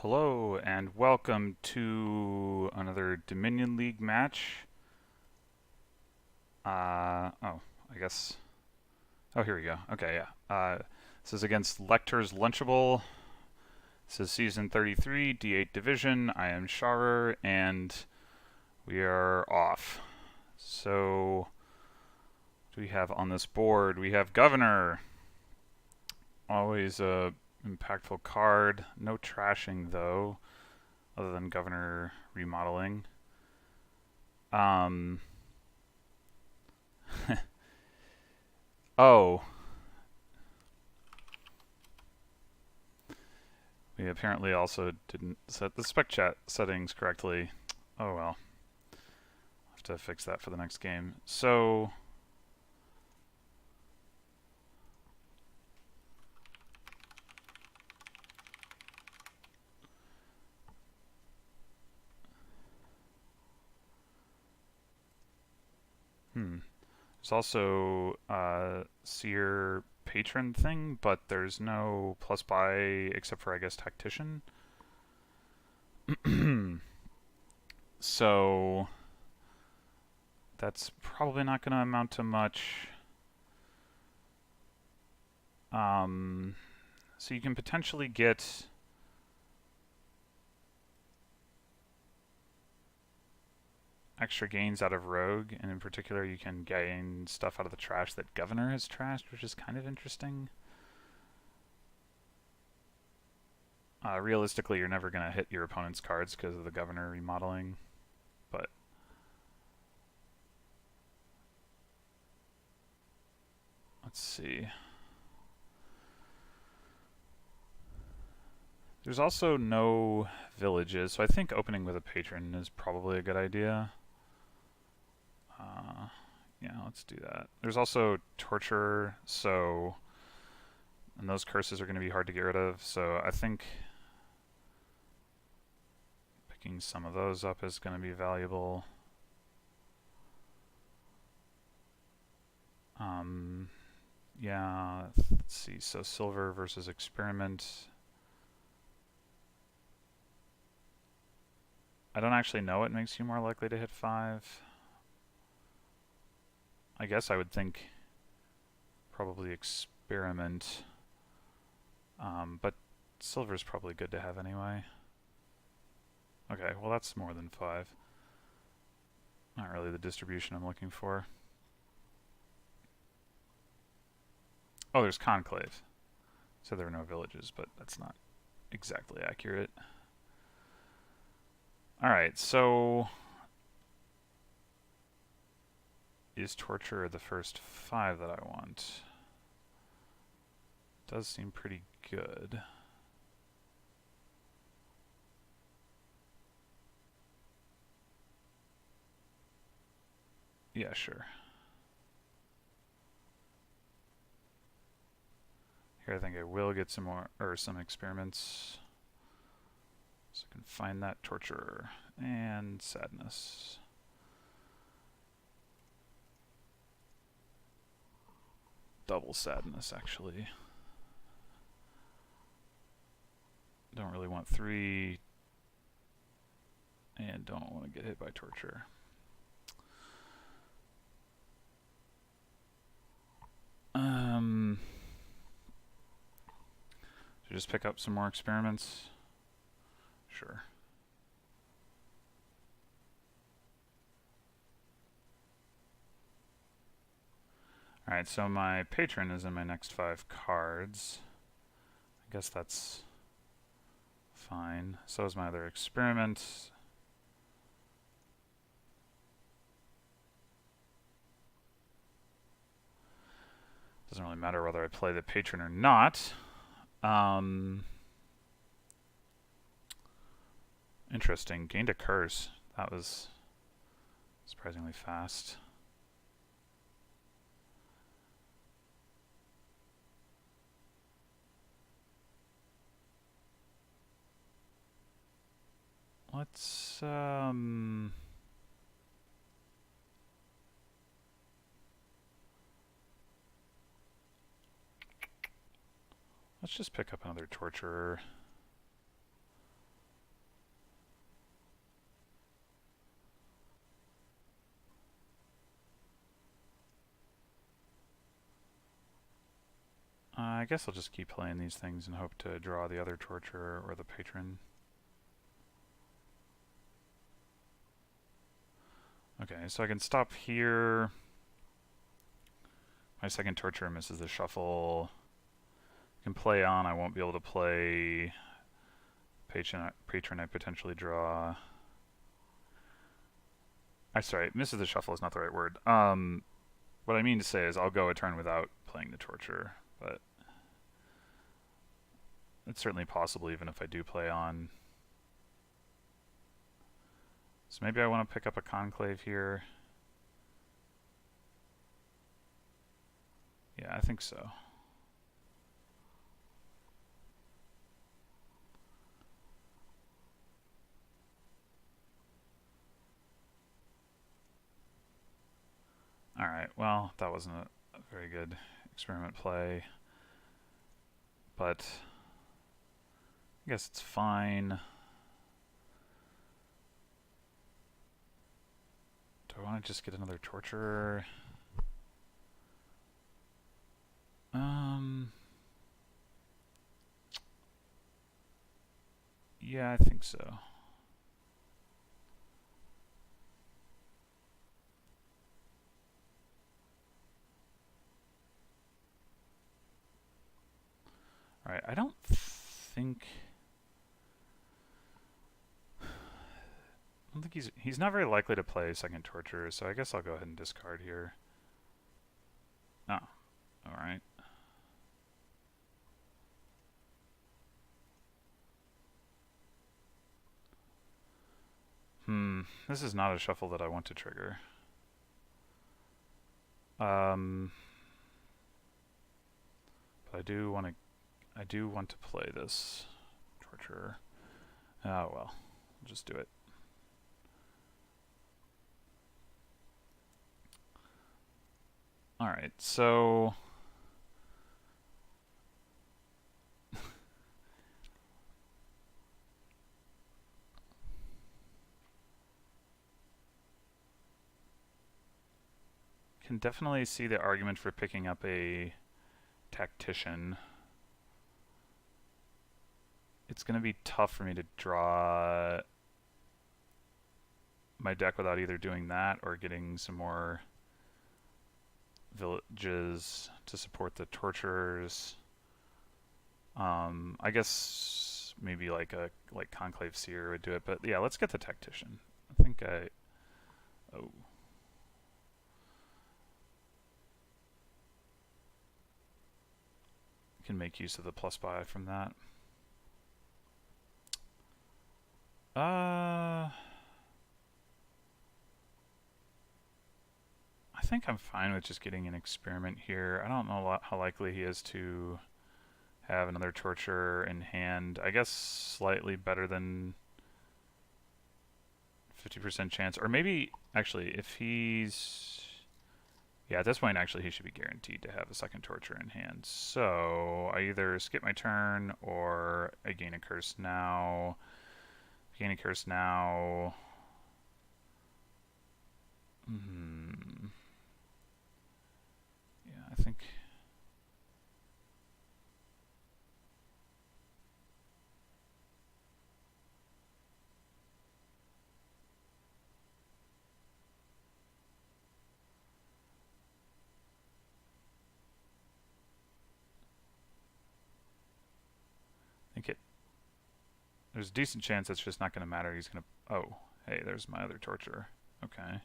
Hello and welcome to another Dominion League match. I guess. Oh, here we go. Okay, yeah. This is against Lectorslunchable. This is season 33, D8 division. I am Sharur, and we are off. So, what do we have on this board? We have Governor. Always a impactful card. No trashing though, other than Governor remodeling. Um. Oh, we apparently also didn't set the spec chat settings correctly. Oh well. I'll have to fix that for the next game. So, there's also a seer patron thing, but there's no plus buy except for, I guess, tactician. So, that's probably not going to amount to much. So you can potentially get extra gains out of Rogue, and in particular you can gain stuff out of the trash that Governor has trashed, which is kind of interesting. Realistically, you're never going to hit your opponent's cards because of the Governor remodeling, but let's see. There's also no villages, so I think opening with a patron is probably a good idea. Yeah, let's do that. There's also torture, and those curses are going to be hard to get rid of, so I think picking some of those up is going to be valuable. Yeah, let's see. So silver versus experiment. I don't actually know what makes you more likely to hit 5. I guess I would think probably experiment. But silver's probably good to have anyway. Okay, well that's more than 5. Not really the distribution I'm looking for. Oh, there's conclave. So there are no villages, but that's not exactly accurate. Alright, so is torture the first 5 that I want? Does seem pretty good. Yeah, sure. Here I think I will get some more, or some experiments. So I can find that torture and sadness. Double sadness, actually. Don't really want 3, and don't want to get hit by torture. Should I just pick up some more experiments? Sure. Alright, so my patron is in my next 5 cards. I guess that's fine. So is my other experiment. Doesn't really matter whether I play the patron or not. Interesting. Gained a curse. That was surprisingly fast. Let's just pick up another torturer. I guess I'll just keep playing these things and hope to draw the other torturer or the patron. Okay, so I can stop here. My second torturer misses the shuffle. I can play on. I won't be able to play patron I potentially draw. Sorry, misses the shuffle is not the right word. What I mean to say is I'll go a turn without playing the torture, but it's certainly possible even if I do play on. So maybe I want to pick up a conclave here. Yeah, I think so. Alright, well, that wasn't a very good experiment play, but I guess it's fine. Do I want to just get another torturer? Yeah, I think so. Alright, I don't think he's not very likely to play second torture, so I guess I'll go ahead and discard here. Oh, alright. This is not a shuffle that I want to trigger. But I do want to play this torturer. Oh well, I'll just do it. Alright, so can definitely see the argument for picking up a tactician. It's going to be tough for me to draw my deck without either doing that or getting some more villages to support the torturers. I guess maybe like Conclave Seer would do it, but yeah, let's get the tactician. I think oh. Can make use of the plus buy from that. I think I'm fine with just getting an experiment here. I don't know how likely he is to have another torture in hand. I guess slightly better than 50% chance. Or maybe, actually, if he's... Yeah, at this point, actually, he should be guaranteed to have a second torture in hand. So, I either skip my turn, or I gain a curse now. Gain a curse now... Yeah, I think... There's a decent chance it's just not going to matter. He's going to... Oh, hey, there's my other torturer. Okay.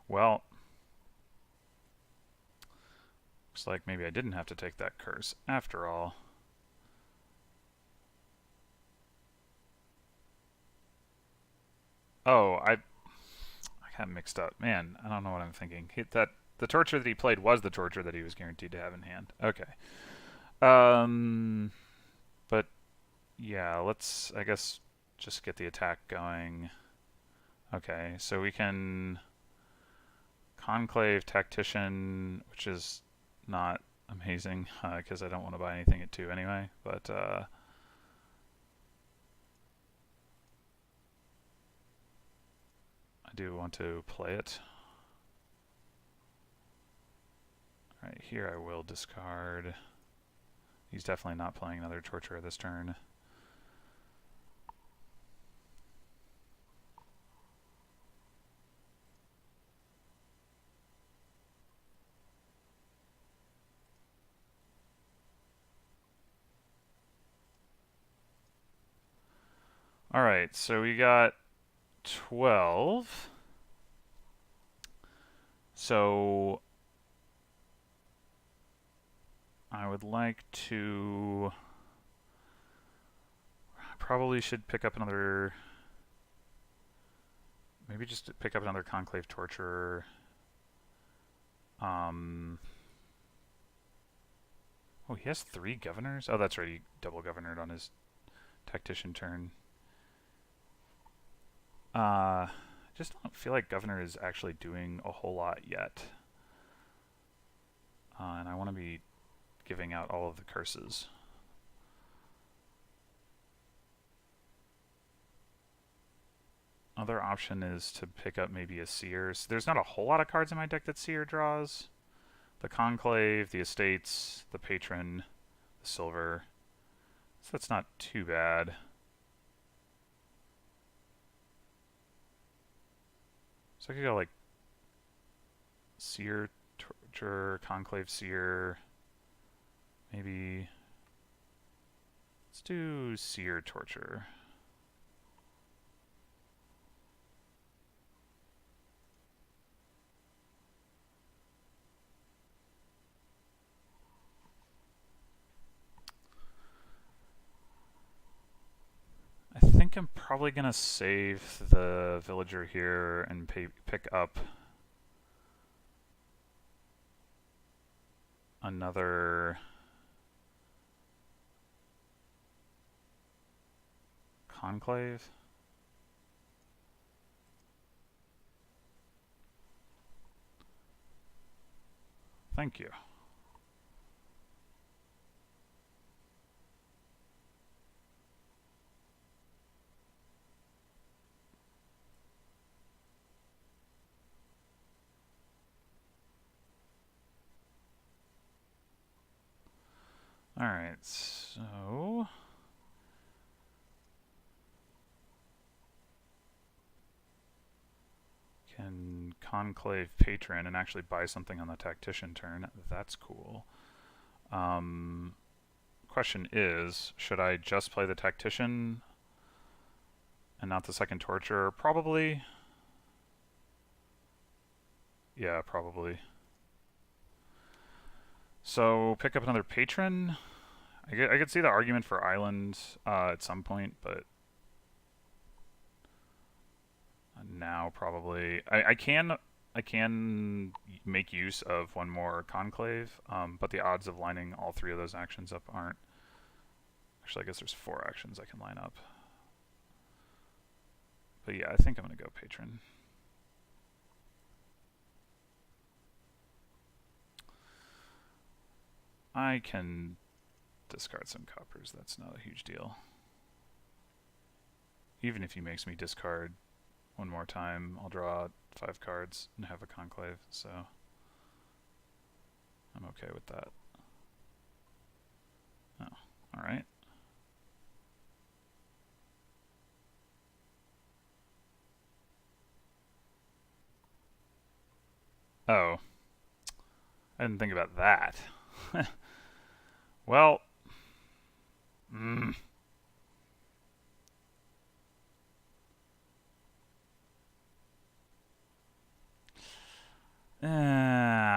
Well, looks like maybe I didn't have to take that curse after all. Oh, I got mixed up. Man, I don't know what I'm thinking. The torture that he played was the torture that he was guaranteed to have in hand. Okay. But yeah, let's, I guess, just get the attack going. Okay, so we can Conclave Tactician, which is not amazing because I don't want to buy anything at 2 anyway, but I do want to play it. Alright, here I will discard. He's definitely not playing another torture this turn. Alright, so we got 12. So I would like to... Probably should pick up another... Maybe just pick up another Conclave Torturer. Oh, he has 3 governors? Oh, that's right, he double governored on his tactician turn. Just don't feel like governor is actually doing a whole lot yet. And I want to be giving out all of the curses. Other option is to pick up maybe a Seer. So there's not a whole lot of cards in my deck that Seer draws. The Conclave, the Estates, the Patron, the Silver. So that's not too bad. So I could go like Seer, Torture, Conclave, Seer. Maybe let's do Seer, Torture. I think I'm probably going to save the villager here and pick up another Conclave. Thank you. Alright, so... Can Conclave Patron and actually buy something on the Tactician turn. That's cool. Question is, should I just play the Tactician and not the second Torture? Probably. Yeah, probably. So, pick up another Patron. I could see the argument for Island at some point, but now probably I can make use of one more Conclave, but the odds of lining all 3 of those actions up aren't. Actually, I guess there's 4 actions I can line up. But yeah, I think I'm gonna go Patron. I can discard some coppers. That's not a huge deal. Even if he makes me discard one more time, I'll draw 5 cards and have a Conclave, so I'm okay with that. Oh, alright. Oh. I didn't think about that. Well.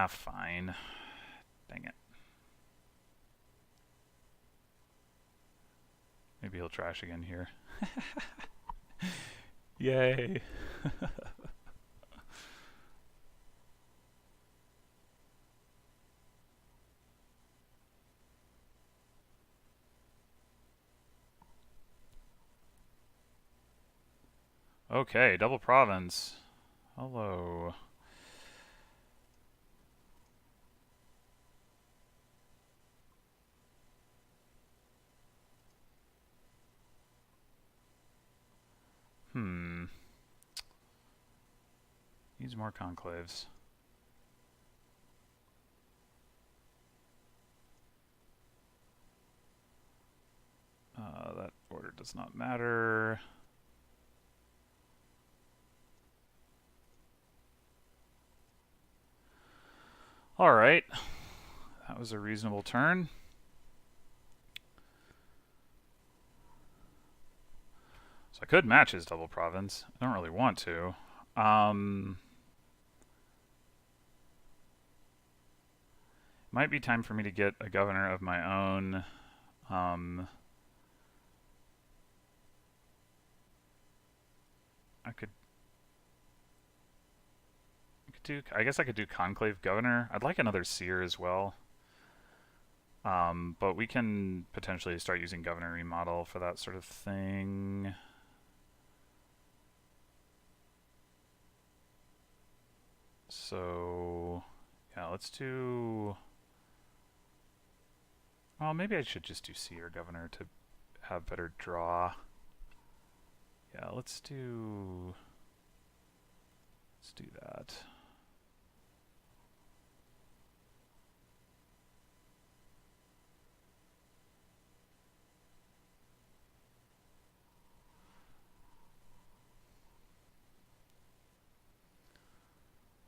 Fine. Dang it. Maybe he'll trash again here. Yay. Okay, double province. Hello. Needs more conclaves. does not matter. All right, that was a reasonable turn. So I could match his double province. I don't really want to. Might be time for me to get a governor of my own. I guess I could do conclave governor. I'd like another seer as well. But we can potentially start using governor remodel for that sort of thing. So, yeah, let's do... Well, maybe I should just do seer governor to have better draw. Yeah, let's do that.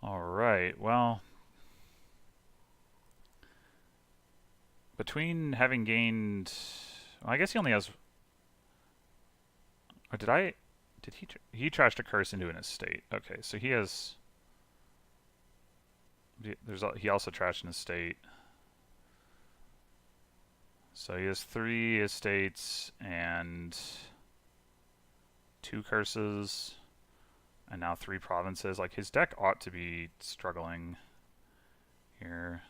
All right, well, between having gained, well, I guess he only has, or did he trashed a curse into an estate. Okay, so he has, he also trashed an estate. So he has 3 estates and 2 curses. And now 3 provinces. Like, his deck ought to be struggling here.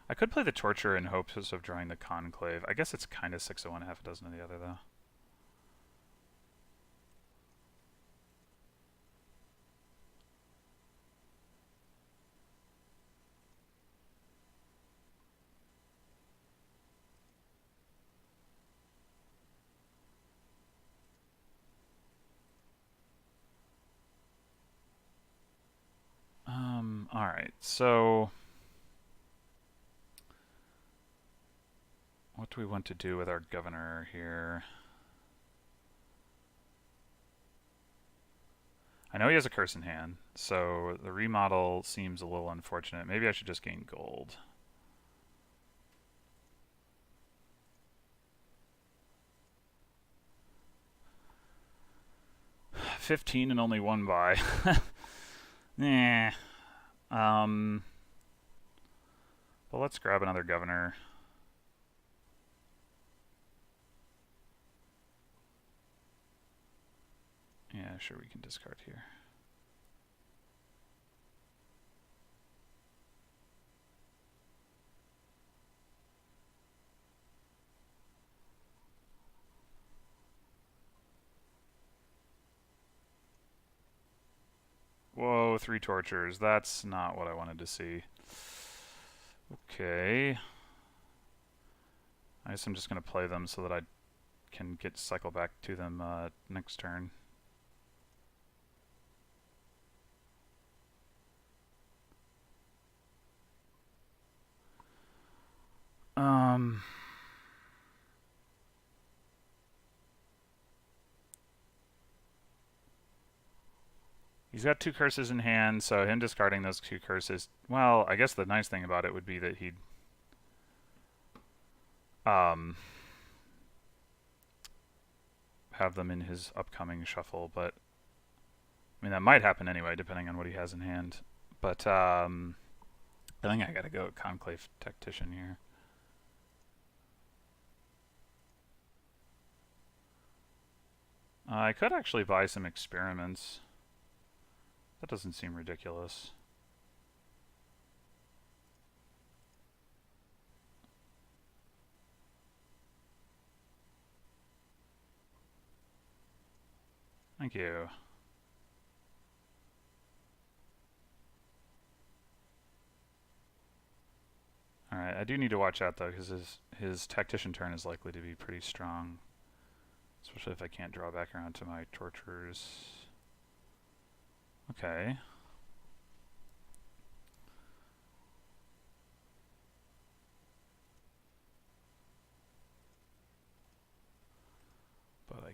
I could play the Torture in hopes of drawing the Conclave. I guess it's kind of 6 of one, half a dozen of the other, though. Alright, so what do we want to do with our governor here? I know he has a curse in hand, so the remodel seems a little unfortunate. Maybe I should just gain gold. $15 and only 1 buy. Nah. But let's grab another governor. Yeah, sure, we can discard here. Whoa, 3 tortures. That's not what I wanted to see. Okay. I guess I'm just going to play them so that I can cycle back to them next turn. He's got 2 curses in hand, so him discarding those 2 curses... Well, I guess the nice thing about it would be that he'd... have them in his upcoming shuffle, but... I mean, that might happen anyway, depending on what he has in hand. But, I think I gotta go Conclave Tactician here. I could actually buy some experiments. That doesn't seem ridiculous. Thank you. Alright, I do need to watch out though, because his Tactician turn is likely to be pretty strong. Especially if I can't draw back around to my Torturers. Okay.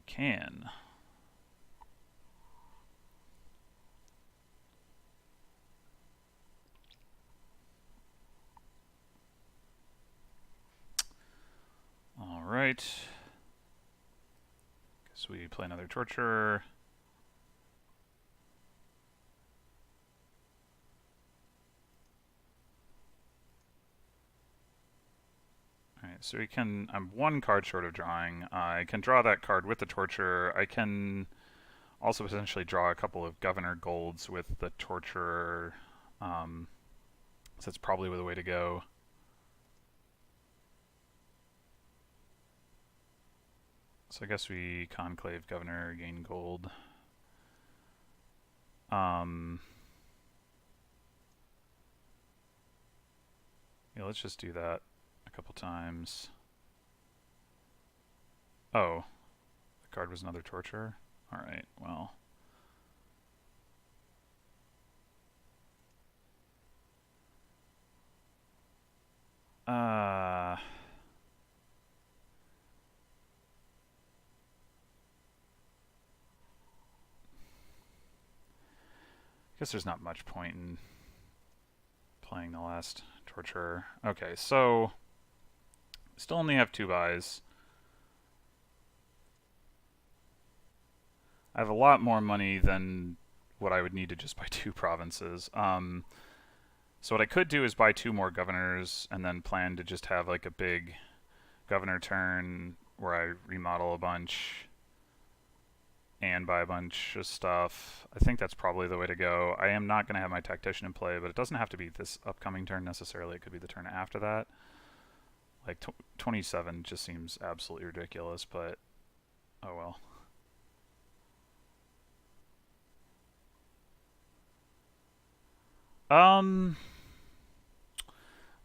I can. All right. Guess we play another torture. Alright, so we can... I'm one card short of drawing. I can draw that card with the torture. I can also potentially draw a couple of governor golds with the torture. So that's probably the way to go. So I guess we conclave governor, gain gold. Yeah, let's just do that a couple times. Oh, the card was another torture? Alright, well. Guess there's not much point in playing the last torture. Okay, so still only have 2 buys. I have a lot more money than what I would need to just buy 2 provinces. So what I could do is buy 2 more governors and then plan to just have like a big governor turn where I remodel a bunch and buy a bunch of stuff. I think that's probably the way to go. I am not going to have my tactician in play, but it doesn't have to be this upcoming turn necessarily. It could be the turn after that. Like 27 just seems absolutely ridiculous, but oh well. I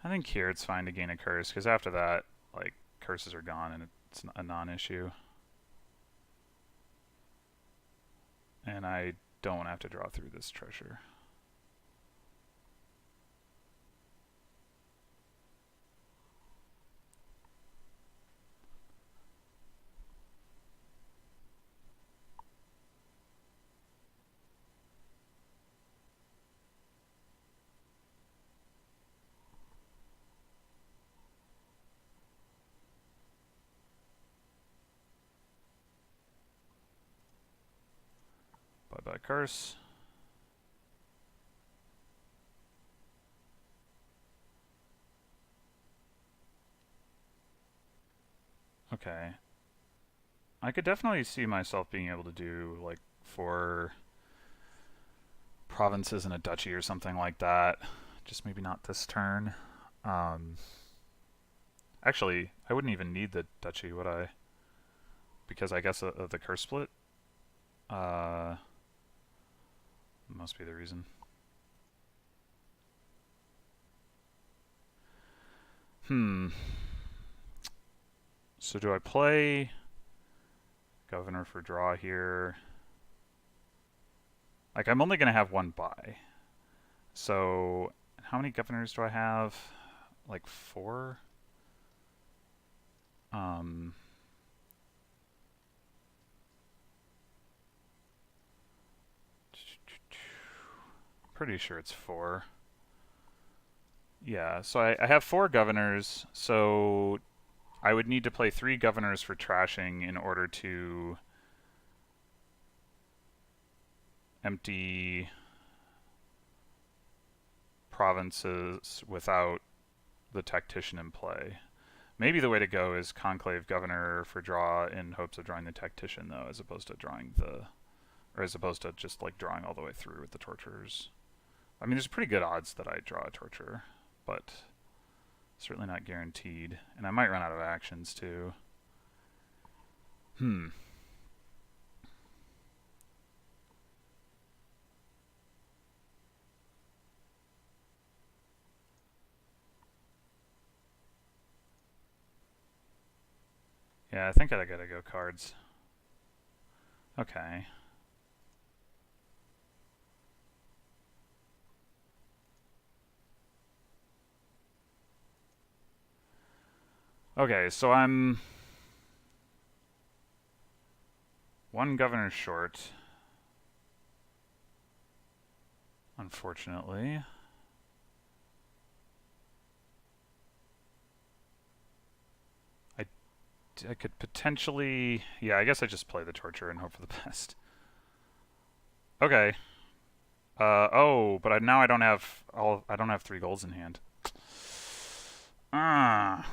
think here it's fine to gain a curse, because after that, like, curses are gone and it's a non-issue. And I don't have to draw through this treasure. Bye-bye curse. Okay. I could definitely see myself being able to do, like, 4 provinces and a duchy or something like that. Just maybe not this turn. Actually, I wouldn't even need the duchy, would I? Because I guess of the curse split? Must be the reason. So do I play governor for draw here? Like, I'm only going to have 1 buy. So how many governors do I have? Like 4? Pretty sure it's 4. Yeah, so I have 4 governors, so I would need to play 3 governors for trashing in order to empty provinces without the tactician in play. Maybe the way to go is conclave governor for draw in hopes of drawing the tactician, though, as opposed to drawing the, or as opposed to just like drawing all the way through with the torturers. I mean, there's pretty good odds that I draw a torture, but certainly not guaranteed. And I might run out of actions too. Yeah, I think I gotta go cards. Okay. Okay, so I'm one governor short, unfortunately. I could potentially... Yeah, I guess I just play the torture and hope for the best. Okay. Oh, but now I don't have I don't have 3 golds in hand. Ah.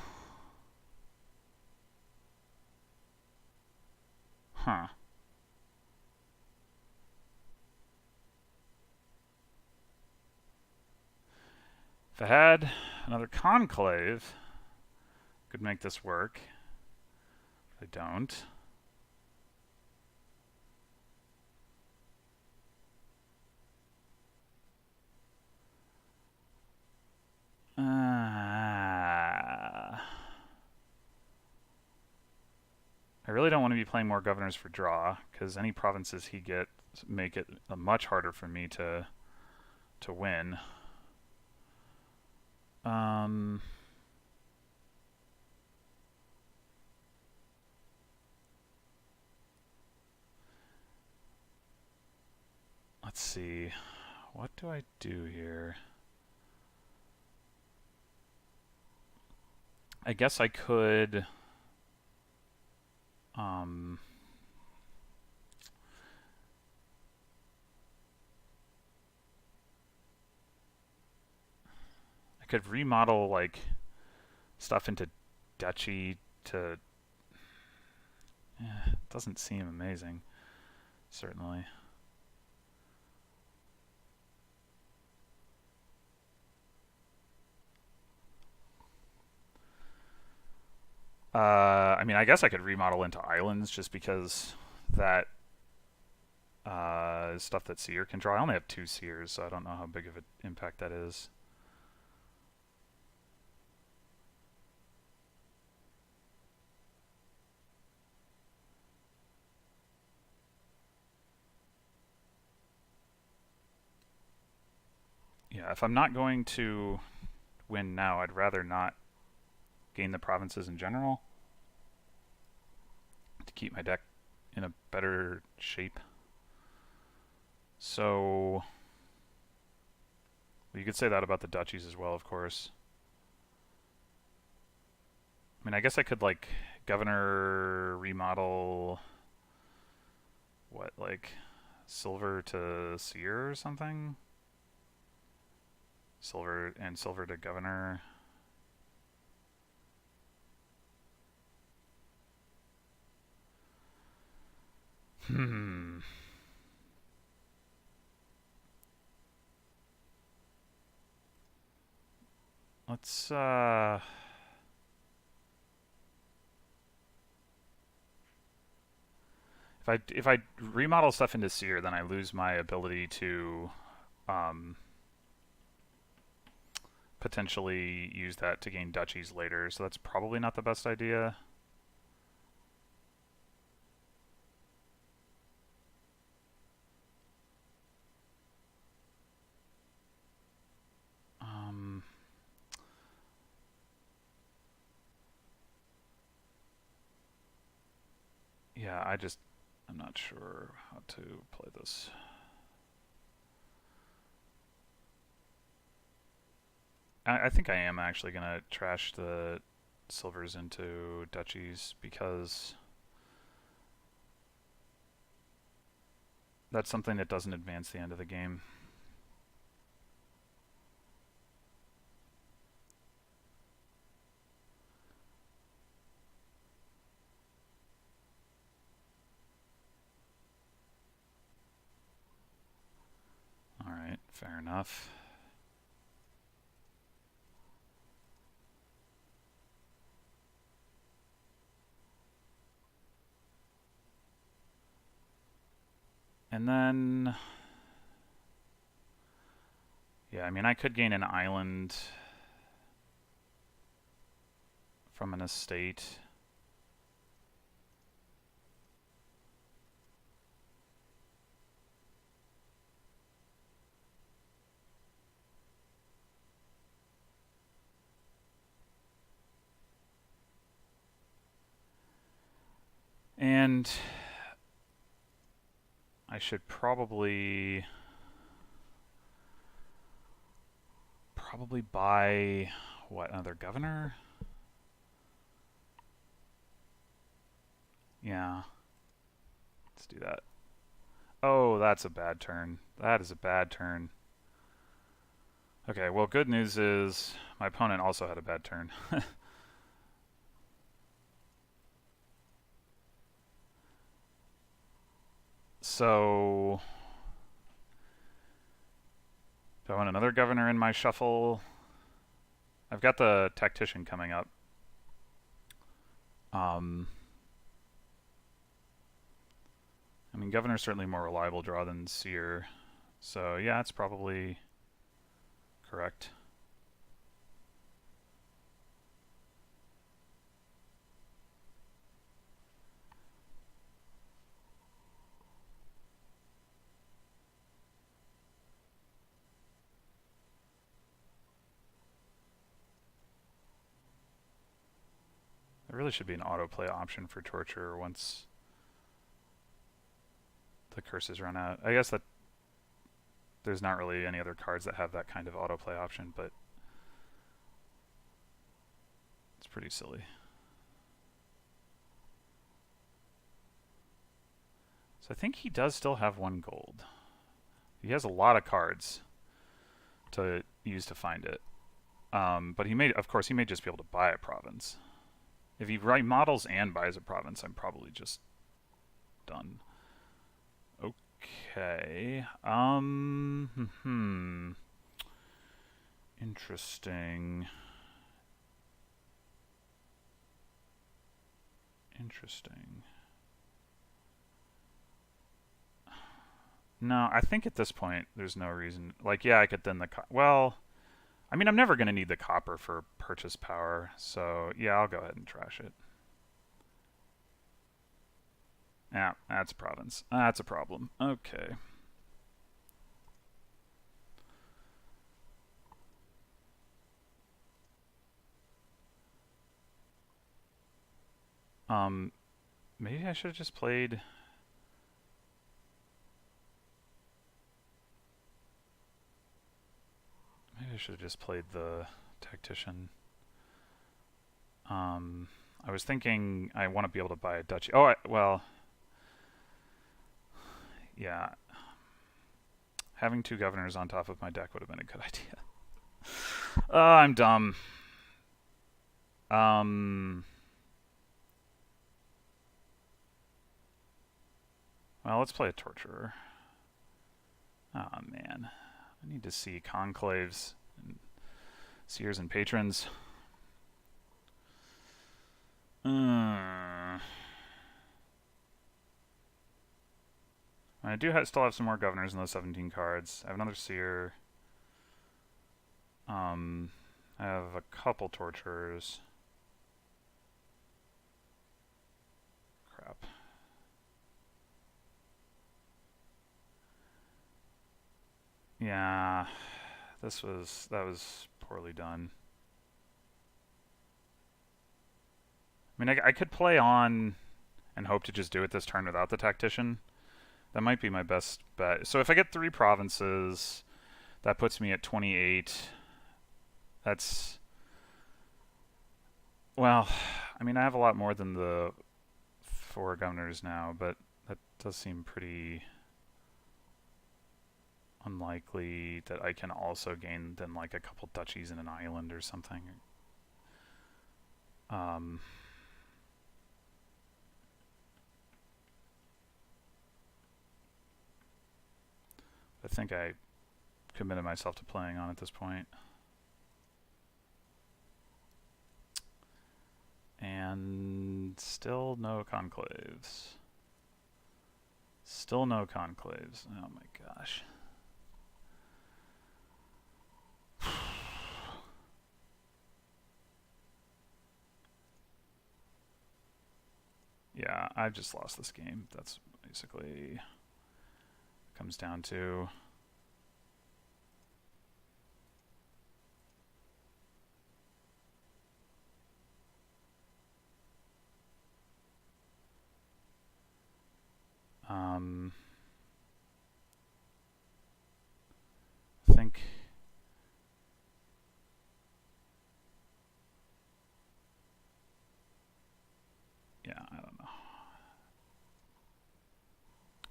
Huh. If I had another conclave, could make this work. I don't. I really don't want to be playing more governors for draw, because any provinces he gets make it much harder for me to win. Let's see. What do I do here? I guess I could... I could remodel, like, stuff into duchy to... it doesn't seem amazing, certainly. I mean, I guess I could remodel into islands just because that is stuff that Seer can draw. I only have 2 Seers, so I don't know how big of an impact that is. Yeah, if I'm not going to win now, I'd rather not gain the provinces in general to keep my deck in a better shape. So, well, you could say that about the duchies as well, of course. I mean, I guess I could, like, governor remodel, what, like, silver to seer or something? Silver to governor. Let's if I remodel stuff into seer, then I lose my ability to potentially use that to gain duchies later, so that's probably not the best idea. Yeah, I'm not sure how to play this. I think I am actually going to trash the silvers into duchies because that's something that doesn't advance the end of the game. Alright, fair enough. And then... yeah, I mean, I could gain an island from an estate. And I should probably buy what, another governor? Yeah. Let's do that. Oh, that's a bad turn. That is a bad turn. Okay, well, good news is my opponent also had a bad turn. So, do I want another governor in my shuffle? I've got the tactician coming up. I mean, governor's certainly a more reliable draw than seer. So, yeah, it's probably correct. There really should be an autoplay option for torture once the curses run out. I guess that there's not really any other cards that have that kind of autoplay option, but it's pretty silly. So I think he does still have 1 gold. He has a lot of cards to use to find it. But he may, of course, he may just be able to buy a province. If he models and buys a province, I'm probably just done. Okay. Interesting. Interesting. No, I think at this point there's no reason. Like, yeah, I could then well, I mean, I'm never going to need the copper for purchase power, so yeah, I'll go ahead and trash it. Yeah, that's a province. That's a problem. Okay. Maybe I should have just played. Maybe I should have just played the tactician. I was thinking I want to be able to buy a duchy. Oh, well, yeah. Having 2 governors on top of my deck would have been a good idea. I'm dumb. Well, let's play a torturer. Oh, man. I need to see conclaves and seers and patrons. I do still have some more governors in those 17 cards. I have another seer. I have a couple torturers. Crap. Yeah, that was poorly done. I mean, I could play on and hope to just do it this turn without the tactician. That might be my best bet. So if I get 3 provinces, that puts me at 28. That's... Well, I mean, I have a lot more than the 4 governors now, but that does seem pretty unlikely that I can also gain then like a couple duchies and an island or something. I think I committed myself to playing on at this point. And still no conclaves. Still no conclaves. Oh my gosh. Yeah, I've just lost this game. That's basically comes down to. I don't know.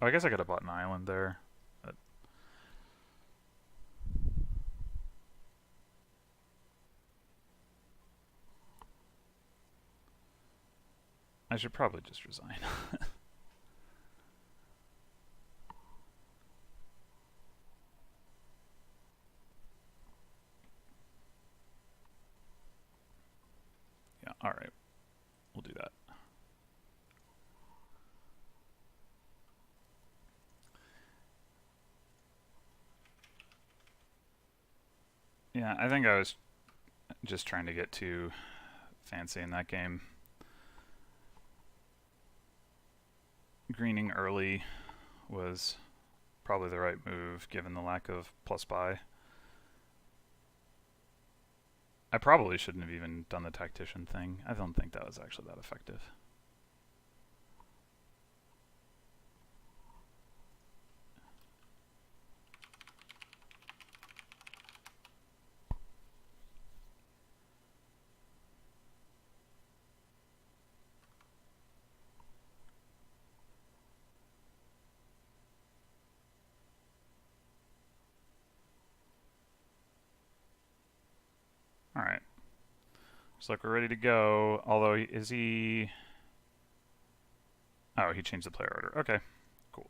Oh, I guess I could have bought an island there. But I should probably just resign. Yeah, alright. We'll do that. Yeah, I think I was just trying to get too fancy in that game. Greening early was probably the right move given the lack of plus buy. I probably shouldn't have even done the tactician thing. I don't think that was actually that effective. Alright. Looks like we're ready to go. Although, is he... Oh, he changed the player order. Okay, cool.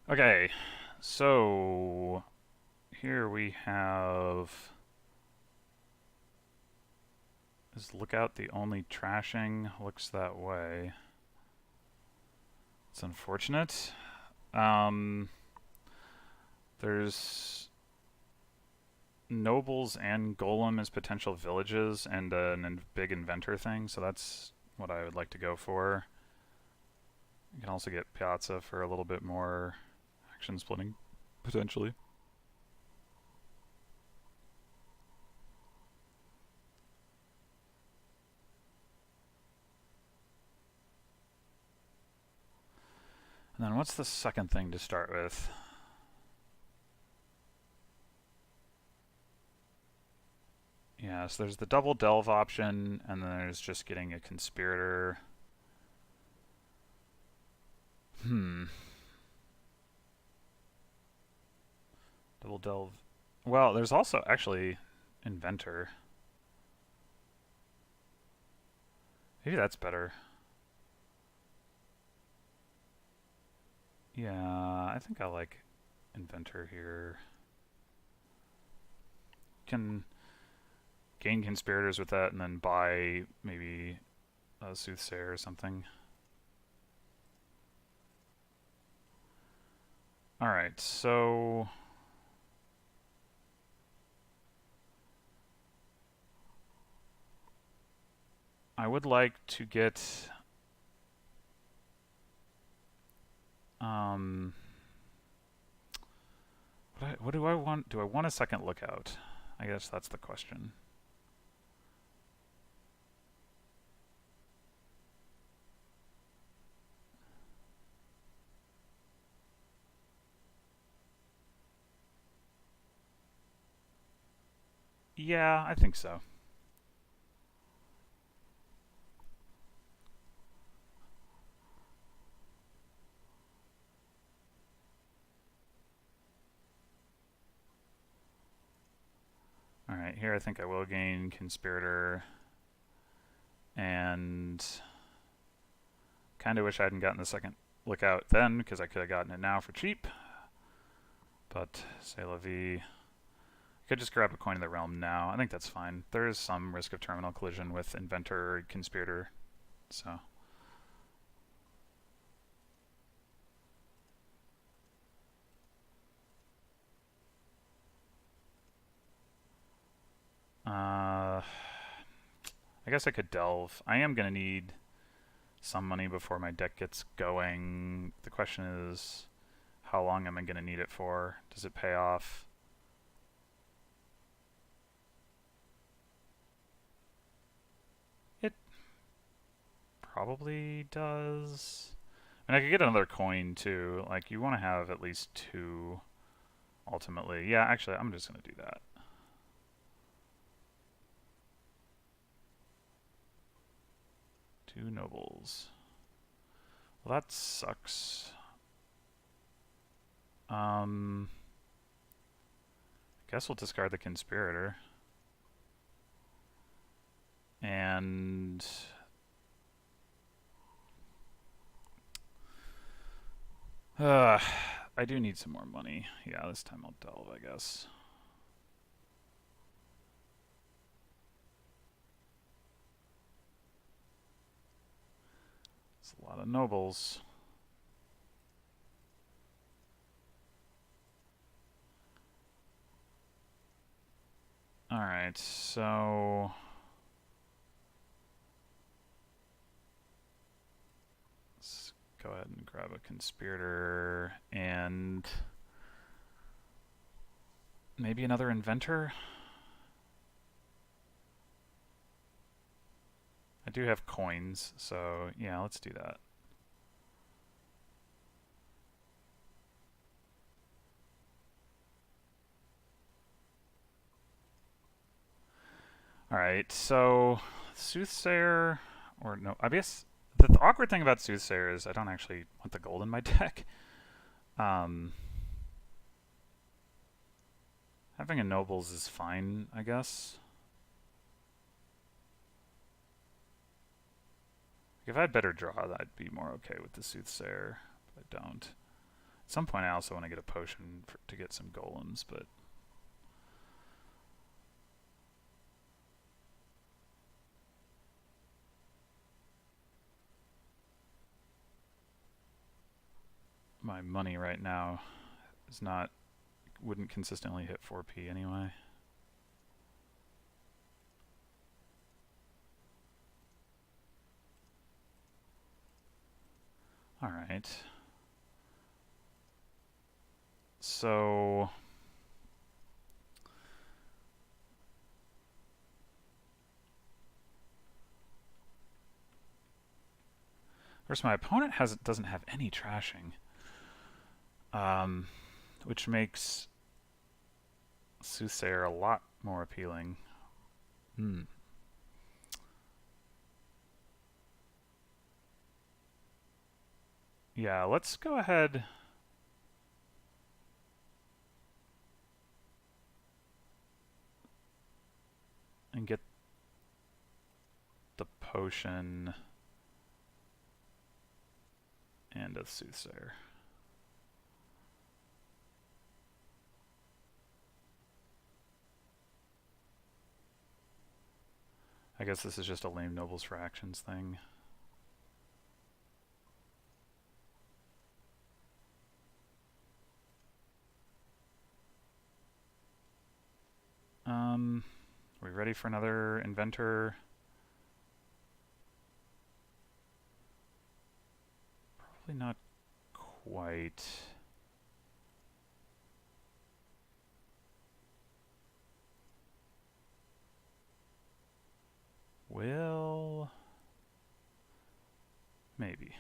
Okay, so... Here we have... Is Lookout the only trashing? Looks that way. It's unfortunate. There's nobles and golem as potential villages and a big inventor thing, so that's what I would like to go for. You can also get Piazza for a little bit more action splitting, potentially. And then what's the second thing to start with? Yeah, so there's the double delve option, and then there's just getting a conspirator. Double delve. Well, there's also actually inventor. Maybe that's better. Yeah, I think I like inventor here. Can gain conspirators with that and then buy maybe a soothsayer or something. Alright, so... I would like to get... what do I want? Do I want a second lookout? I guess that's the question. Yeah, I think so. Alright, here I think I will gain Conspirator. And kind of wish I hadn't gotten the second lookout then, because I could have gotten it now for cheap. But, c'est la vie. I could just grab a coin of the realm now. I think that's fine. There is some risk of terminal collision with Inventor or Conspirator, so... I guess I could delve. I am going to need some money before my deck gets going. The question is, how long am I going to need it for? Does it pay off? It probably does. And I could get another coin too. Like, you want to have at least two ultimately. Yeah, actually, I'm just going to do that. 2 nobles. Well, that sucks. I guess we'll discard the conspirator. And I do need some more money. Yeah, this time I'll delve, I guess. It's a lot of nobles. Alright, so let's go ahead and grab a conspirator and maybe another inventor. I do have coins, so yeah, let's do that. Alright, so Soothsayer, or no, I guess the awkward thing about Soothsayer is I don't actually want the gold in my deck. Having a nobles is fine, I guess. If I had better draw, I'd be more okay with the Soothsayer, but I don't. At some point I also want to get a potion to get some golems, but my money right now is not, wouldn't consistently hit 4p anyway. Alright. So of course my opponent doesn't have any trashing. Which makes Soothsayer a lot more appealing. Yeah, let's go ahead and get the potion and a Soothsayer. I guess this is just a lame nobles for actions thing. Are we ready for another inventor? Probably not quite. Well, maybe.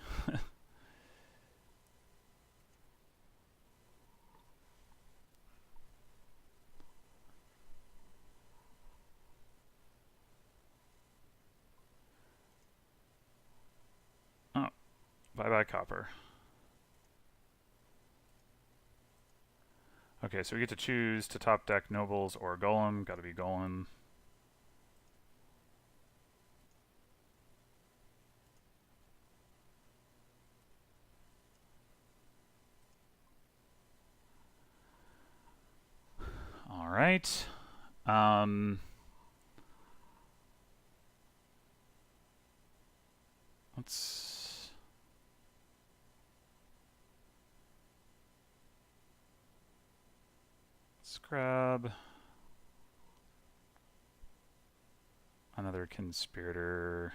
Oh, bye-bye copper. Okay, so we get to choose to top deck nobles or golem. Gotta be golem. All right. Let's grab another conspirator,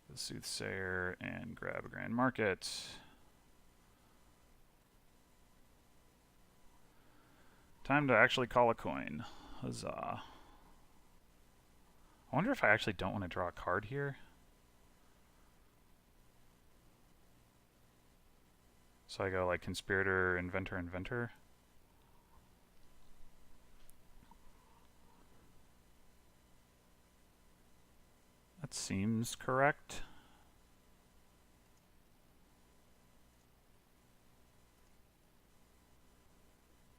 the Soothsayer, and grab a Grand Market. Time to actually call a coin. Huzzah. I wonder if I actually don't want to draw a card here. So I go like conspirator, inventor, inventor. That seems correct.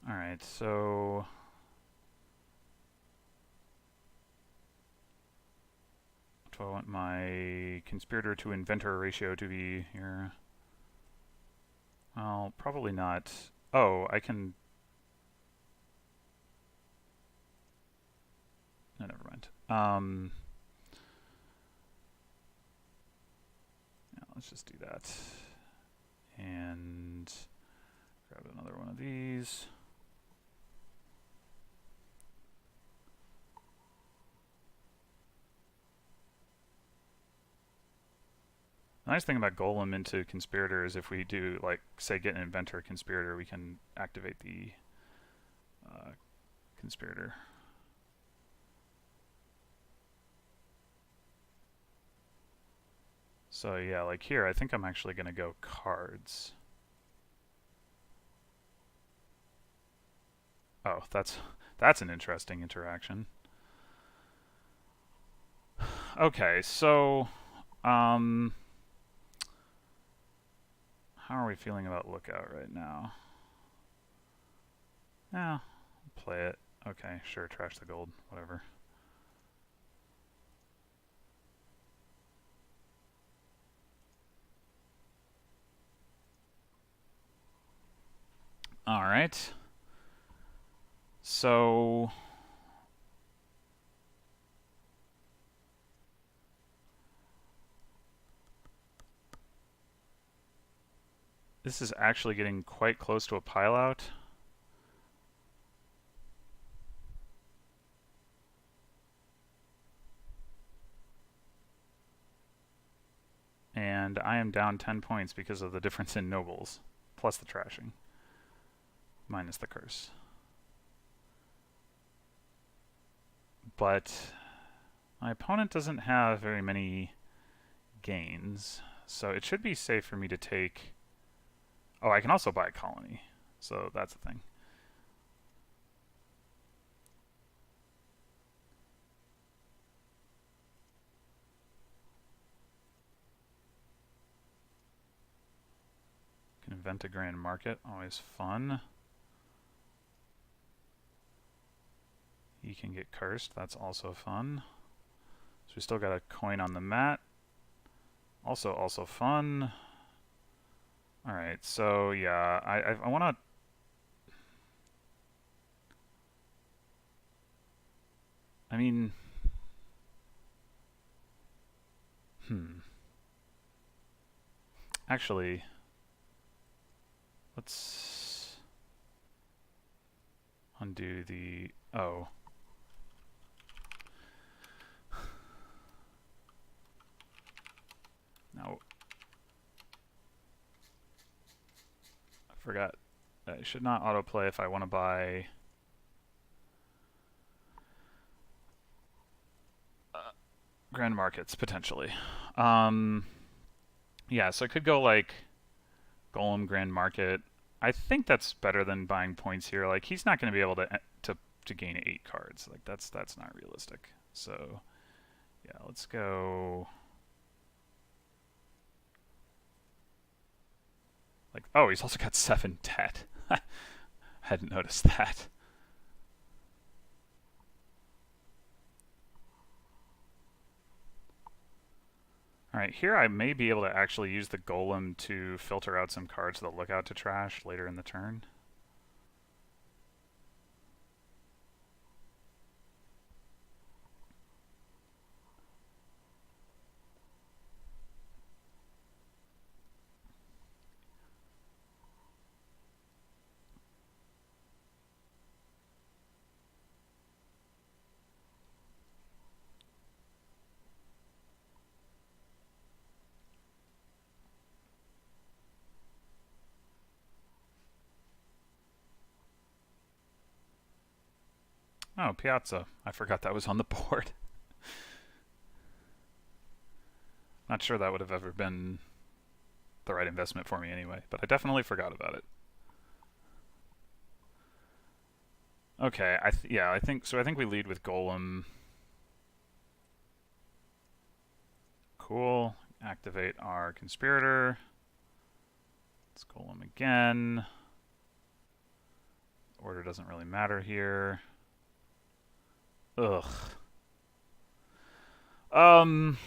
Alright, so what do I want my conspirator to inventor ratio to be here? Well, probably not. Oh, I can... No, never mind. Yeah, let's just do that. And grab another one of these. The nice thing about Golem into Conspirator is if we do, like, say, get an Inventor Conspirator, we can activate the Conspirator. So yeah, like here, I think I'm actually going to go cards. Oh, that's an interesting interaction. Okay, so how are we feeling about Lookout right now? Yeah, play it. Okay, sure, trash the gold, whatever. All right. So this is actually getting quite close to a pile out. And I am down 10 points because of the difference in nobles, plus the trashing, minus the curse. But my opponent doesn't have very many gains, so it should be safe for me to take... Oh, I can also buy a colony, so that's the thing. Can invent a grand market, always fun. He can get cursed, that's also fun. So we still got a coin on the mat. Also fun. Alright, so yeah, I want to... I mean... Actually, let's undo the... Oh. No. I forgot. I should not autoplay if I want to buy... grand markets, potentially. Yeah, so I could go like Golem Grand Market. I think that's better than buying points here. Like he's not going to be able to gain 8 cards. Like that's not realistic. So yeah, let's go. Like oh, he's also got 7 debt. Hadn't noticed that. Alright, here I may be able to actually use the Golem to filter out some cards that look out to trash later in the turn. Oh, Piazza. I forgot that was on the board. Not sure that would have ever been the right investment for me anyway, but I definitely forgot about it. Okay, I think we lead with Golem. cool. Activate our conspirator. Let's golem again. Order doesn't really matter here. Ugh. Um.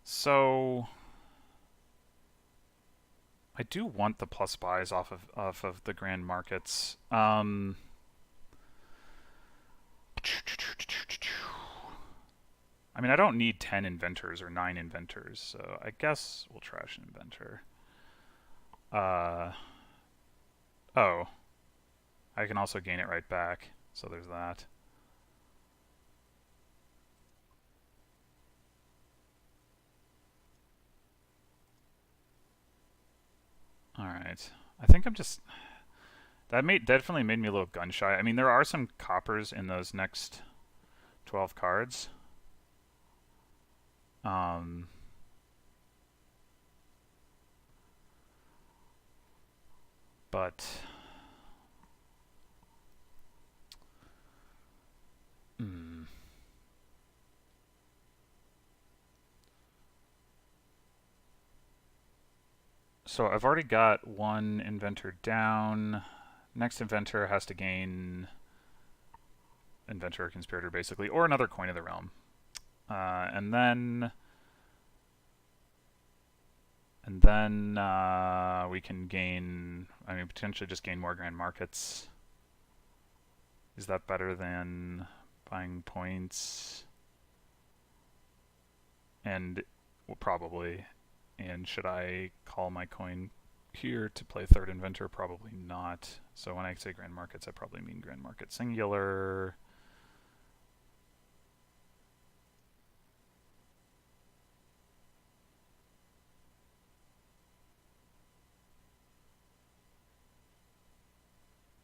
So I do want the plus buys off of the grand markets. I mean, I don't need 10 inventors or 9 inventors, so I guess we'll trash an inventor. Oh. I can also gain it right back, so there's that. Alright. I think I'm just... That definitely made me a little gun shy. I mean, there are some coppers in those next 12 cards. But... So I've already got one inventor down. Next inventor has to gain inventor or conspirator, basically, or another coin of the realm. And then we can gain, I mean, potentially just gain more grand markets. Is that better than buying points? And well, probably. And should I call my coin here to play third inventor? Probably not. So when I say grand markets, I probably mean grand market singular.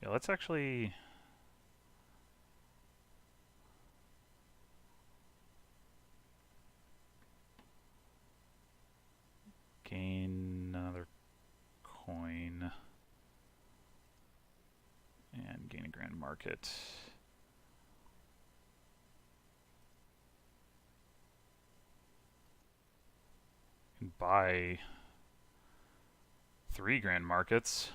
Yeah, let's actually... gain another coin. And gain a grand market. And buy 3 grand markets.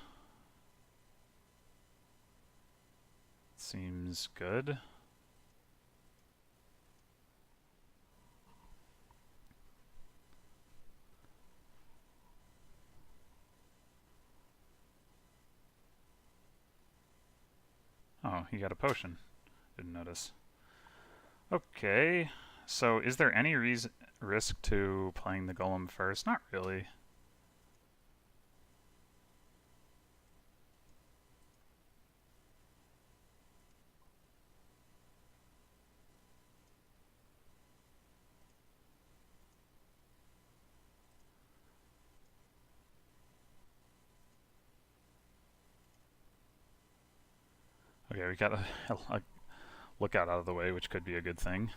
Seems good. Oh, he got a potion. Didn't notice. Okay, so is there any risk to playing the golem first? Not really. Okay, we got a lookout out of the way, which could be a good thing.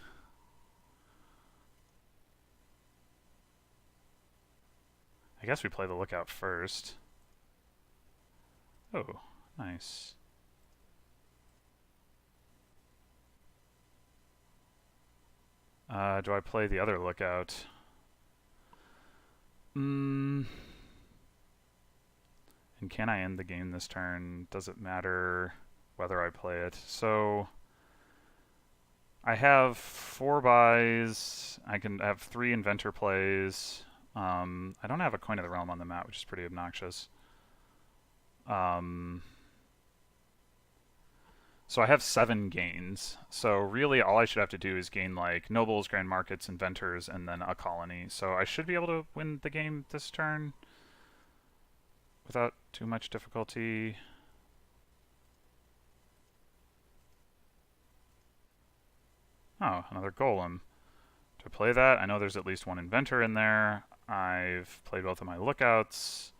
I guess we play the lookout first. Oh, nice. Do I play the other lookout? And can I end the game this turn? Does it matter whether I play it? So I have 4 buys. I can have 3 inventor plays. I don't have a coin of the realm on the mat, which is pretty obnoxious. So I have 7 gains. So really all I should have to do is gain like nobles, grand markets, inventors, and then a colony. So I should be able to win the game this turn without too much difficulty. Oh, another golem. To play that, I know there's at least 1 inventor in there. I've played both of my lookouts.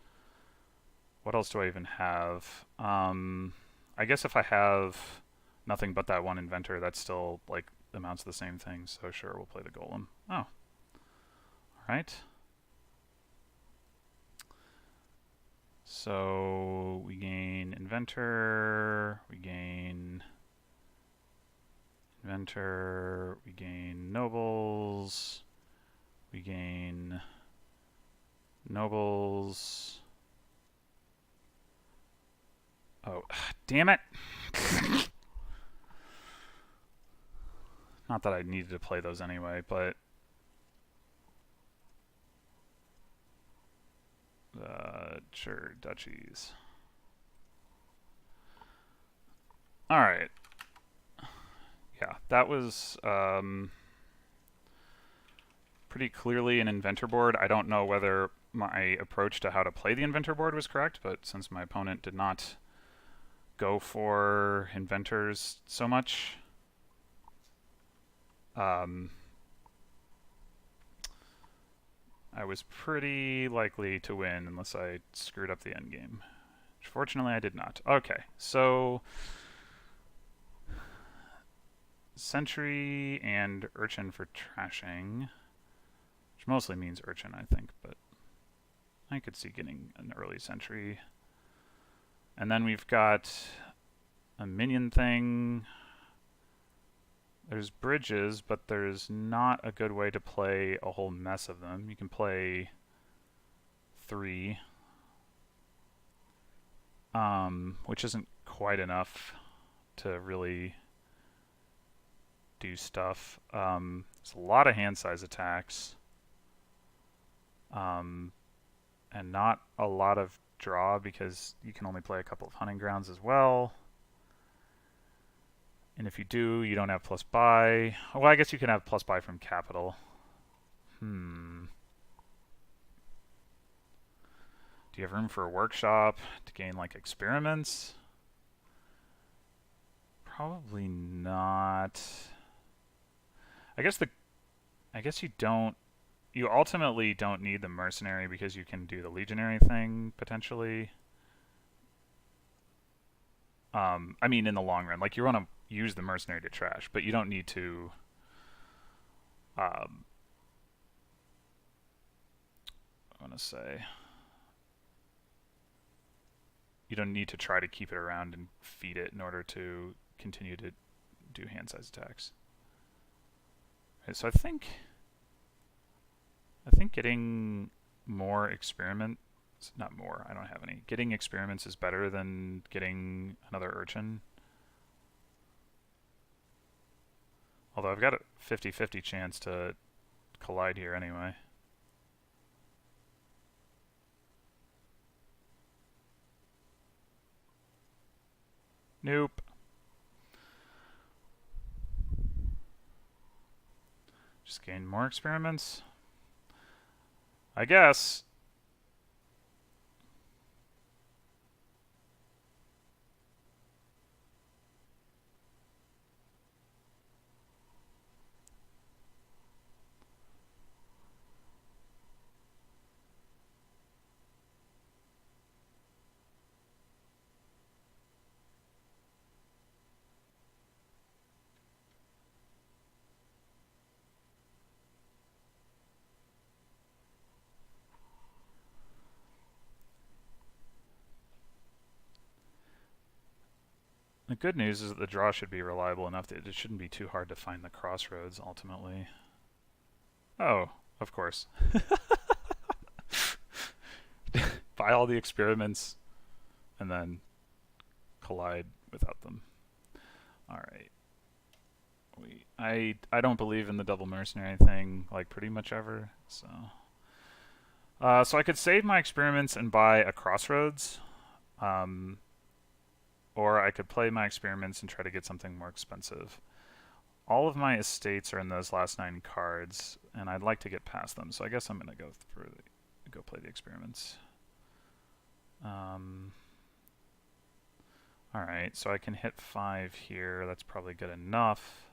What else do I even have? I guess if I have nothing but that 1 inventor, that still like amounts to the same thing. So sure, we'll play the golem. Oh, all right. So we gain inventor, we gain inventor, we gain nobles, we gain nobles. Oh, damn it! Not that I needed to play those anyway, but sure, duchies. All right. Yeah, that was pretty clearly an inventor board. I don't know whether my approach to how to play the inventor board was correct, but since my opponent did not go for inventors so much, I was pretty likely to win unless I screwed up the endgame. Fortunately, I did not. Okay, so Sentry and Urchin for trashing, which mostly means Urchin, I think, but I could see getting an early Sentry. And then we've got a minion thing. There's bridges, but there's not a good way to play a whole mess of them. You can play 3, which isn't quite enough to really do stuff. There's a lot of hand size attacks, and not a lot of draw because you can only play a couple of hunting grounds as well. And if you do, you don't have plus buy. Well, I guess you can have plus buy from capital. Do you have room for a workshop to gain like experiments? Probably not. I guess you don't. You ultimately don't need the mercenary because you can do the legionary thing potentially. I mean, in the long run, like you want to use the mercenary to trash, but you don't need to. I want to say you don't need to try to keep it around and feed it in order to continue to do hand size attacks. Okay, so I think getting more experiments, not more, I don't have any. Getting experiments is better than getting another Urchin. Although I've got a 50-50 chance to collide here anyway. Nope. Just gain more experiments. I guess. The good news is that the draw should be reliable enough that it shouldn't be too hard to find the crossroads ultimately. Oh, of course. Buy all the experiments and then collide without them. Alright. I don't believe in the double mercenary thing like pretty much ever, so so I could save my experiments and buy a crossroads. Or I could play my experiments and try to get something more expensive. All of my estates are in those last 9 cards, and I'd like to get past them, so I guess I'm going to go play the experiments. Alright, so I can hit 5 here. That's probably good enough.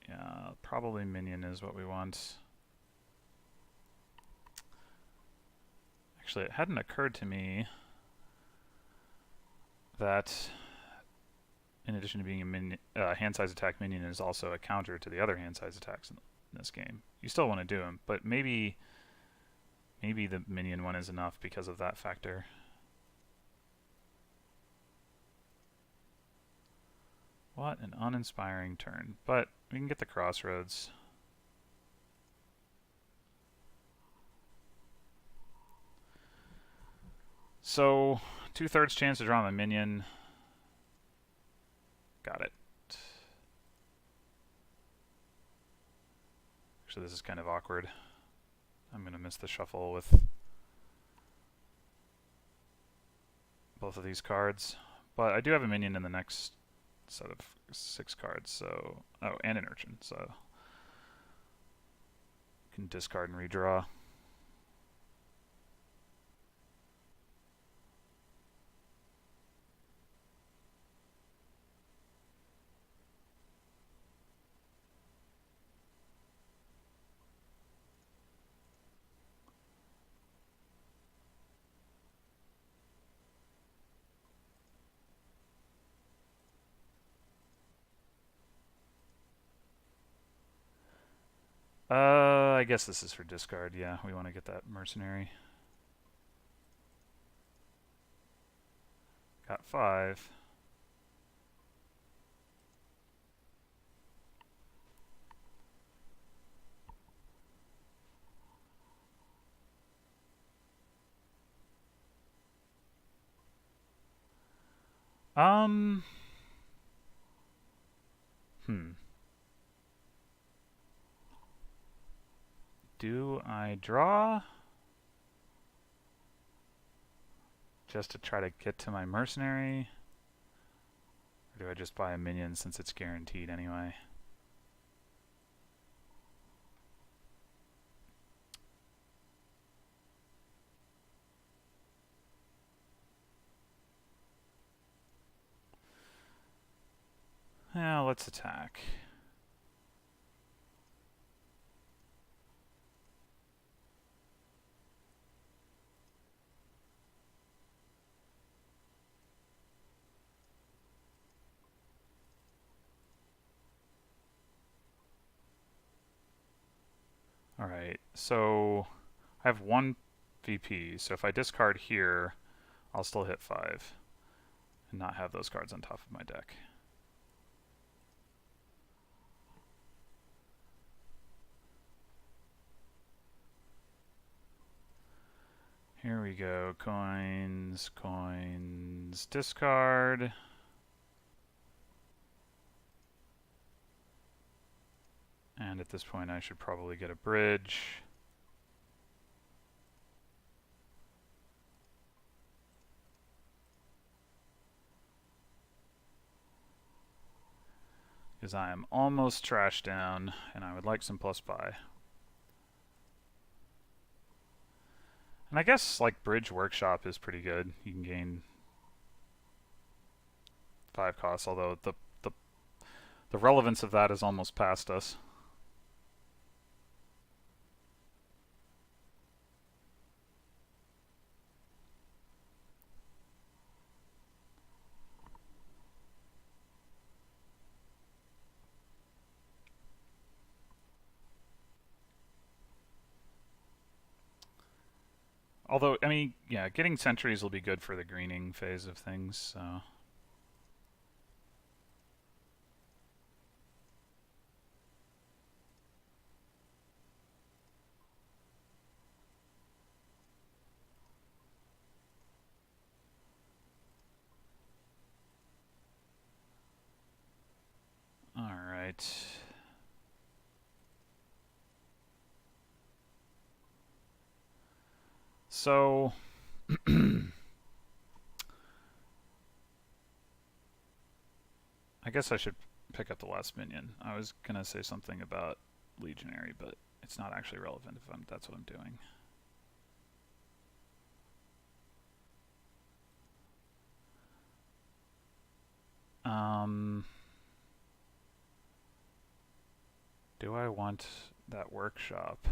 Yeah, probably minion is what we want. Actually, it hadn't occurred to me that in addition to being a hand size attack, minion is also a counter to the other hand size attacks in this game. You still want to do them, but maybe the minion one is enough because of that factor. What an uninspiring turn. But we can get the crossroads. So, 2/3 chance to draw my minion. Got it. Actually, this is kind of awkward. I'm going to miss the shuffle with both of these cards. But I do have a minion in the next set of 6 cards, so... Oh, and an urchin, so... You can discard and redraw. I guess this is for discard. Yeah, we want to get that mercenary. Got 5. Do I draw? Just to try to get to my mercenary? Or do I just buy a minion since it's guaranteed anyway? Yeah, let's attack. Alright, so I have 1 VP, so if I discard here, I'll still hit 5 and not have those cards on top of my deck. Here we go, coins, coins, discard. And at this point I should probably get a bridge. Because I am almost trash down and I would like some plus buy. And I guess like Bridge Workshop is pretty good. You can gain 5 costs, although the relevance of that is almost past us. Although, I mean, yeah, getting sentries will be good for the greening phase of things, so... Alright. So... I guess I should pick up the last minion. I was going to say something about Legionary, but it's not actually relevant if that's what I'm doing. Do I want that workshop?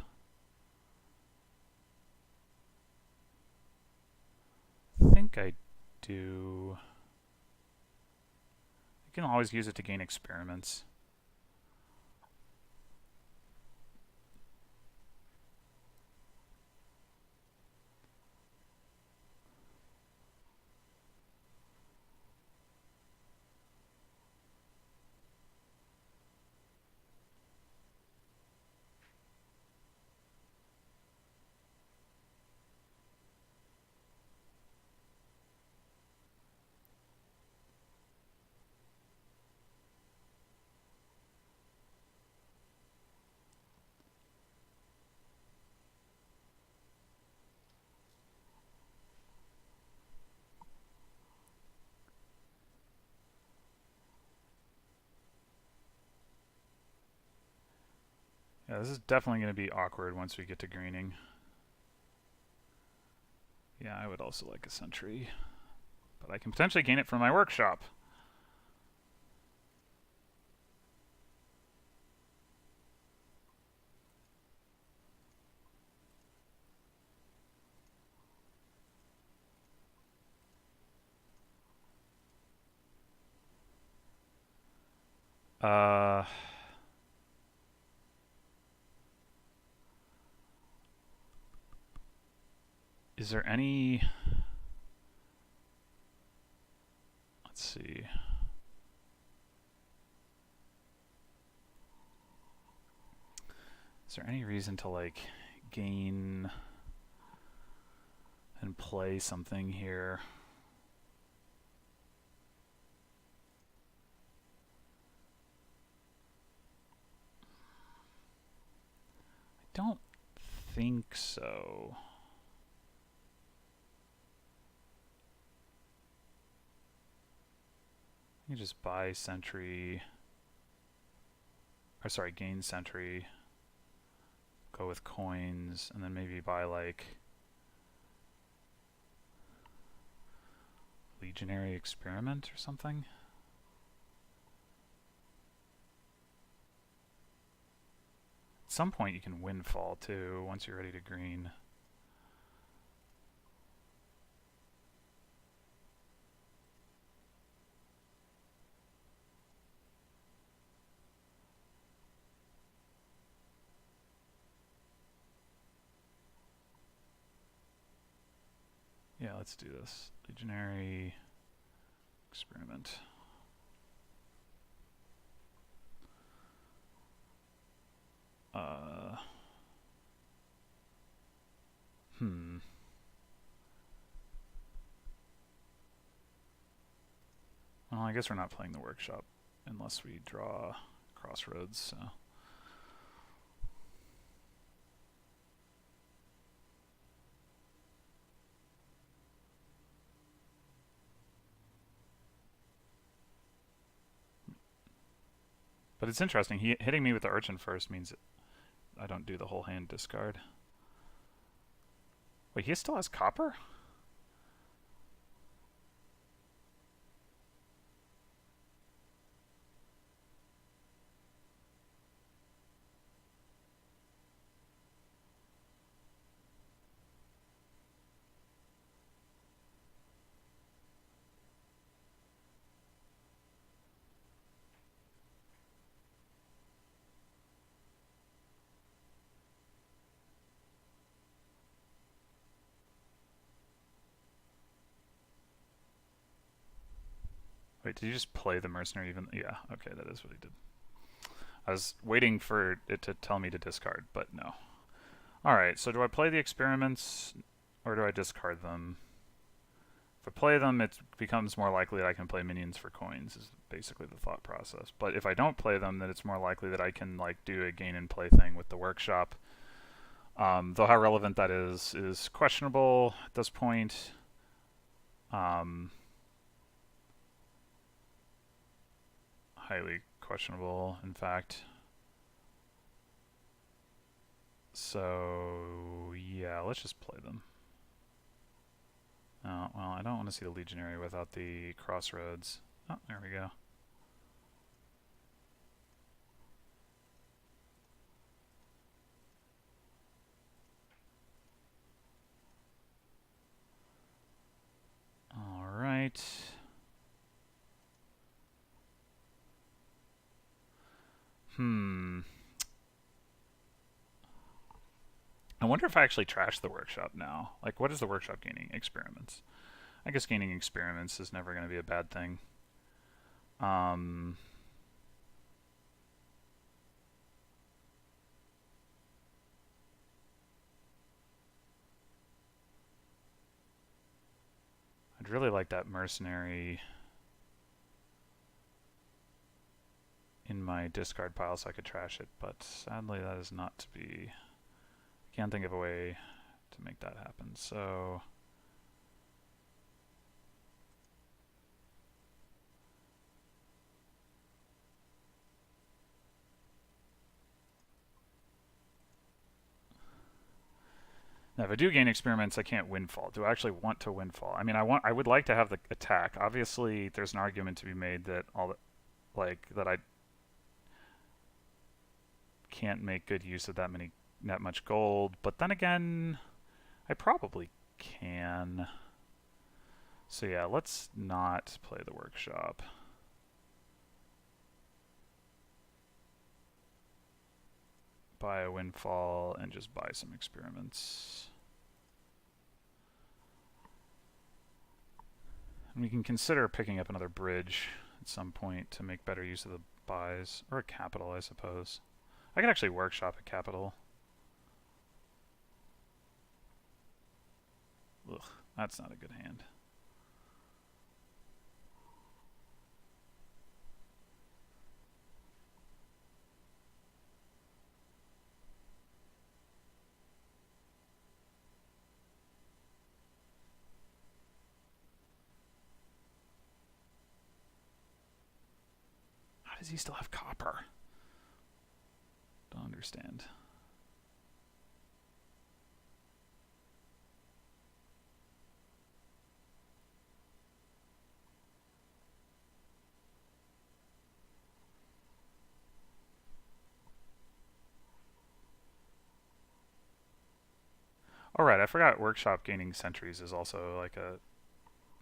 I think I do. I can always use it to gain experiments. this is definitely going to be awkward once we get to greening. Yeah, I would also like a sentry, but I can potentially gain it from my workshop. Is there any... Let's see. Is there any reason to like gain and play something here? I don't think so. You just buy sentry, or sorry, gain sentry, go with coins, and then maybe buy like legionary experiment or something. At some point you can windfall too once you're ready to green. Yeah, let's do this. Legionary experiment. Well, I guess we're not playing the workshop unless we draw crossroads, so. But it's interesting, hitting me with the urchin first means I don't do the whole hand discard. Wait, he still has copper? Wait, did you just play the mercenary even? Yeah, okay, that is what he did. I was waiting for it to tell me to discard, but no. Alright, so do I play the experiments, or do I discard them? If I play them, it becomes more likely that I can play minions for coins, is basically the thought process. But if I don't play them, then it's more likely that I can like do a gain and play thing with the workshop. Though how relevant that is questionable at this point. Highly questionable, in fact. So, yeah, let's just play them. Oh, well, I don't want to see the Legionary without the crossroads. Oh, there we go. All right. I wonder if I actually trash the workshop now. Like, what is the workshop gaining? Experiments. I guess gaining experiments is never going to be a bad thing. I'd really like that mercenary in my discard pile so I could trash it, but sadly that is not to be. Can't think of a way to make that happen, so Now, if I do gain experiments, I can't windfall. Do I actually want to windfall? I mean, I would like to have the attack. Obviously, there's an argument to be made that that I can't make good use of that much gold. But then again, I probably can. So yeah, let's not play the workshop. Buy a windfall and just buy some experiments. And we can consider picking up another bridge at some point to make better use of the buys. Or a capital, I suppose. I could actually workshop a capital. Ugh, that's not a good hand. How does he still have copper? Don't understand. Alright, I forgot workshop gaining sentries is also like a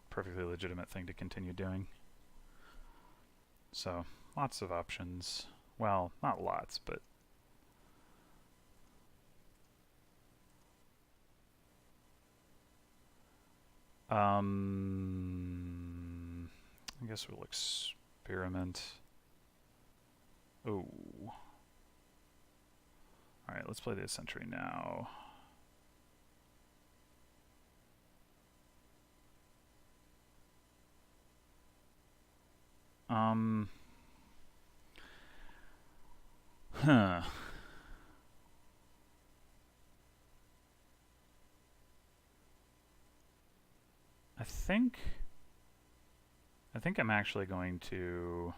perfectly legitimate thing to continue doing. So, lots of options. Well, not lots, but I guess we'll experiment. Oh. Alright, let's play the sentry now. Huh. I think I'm actually going to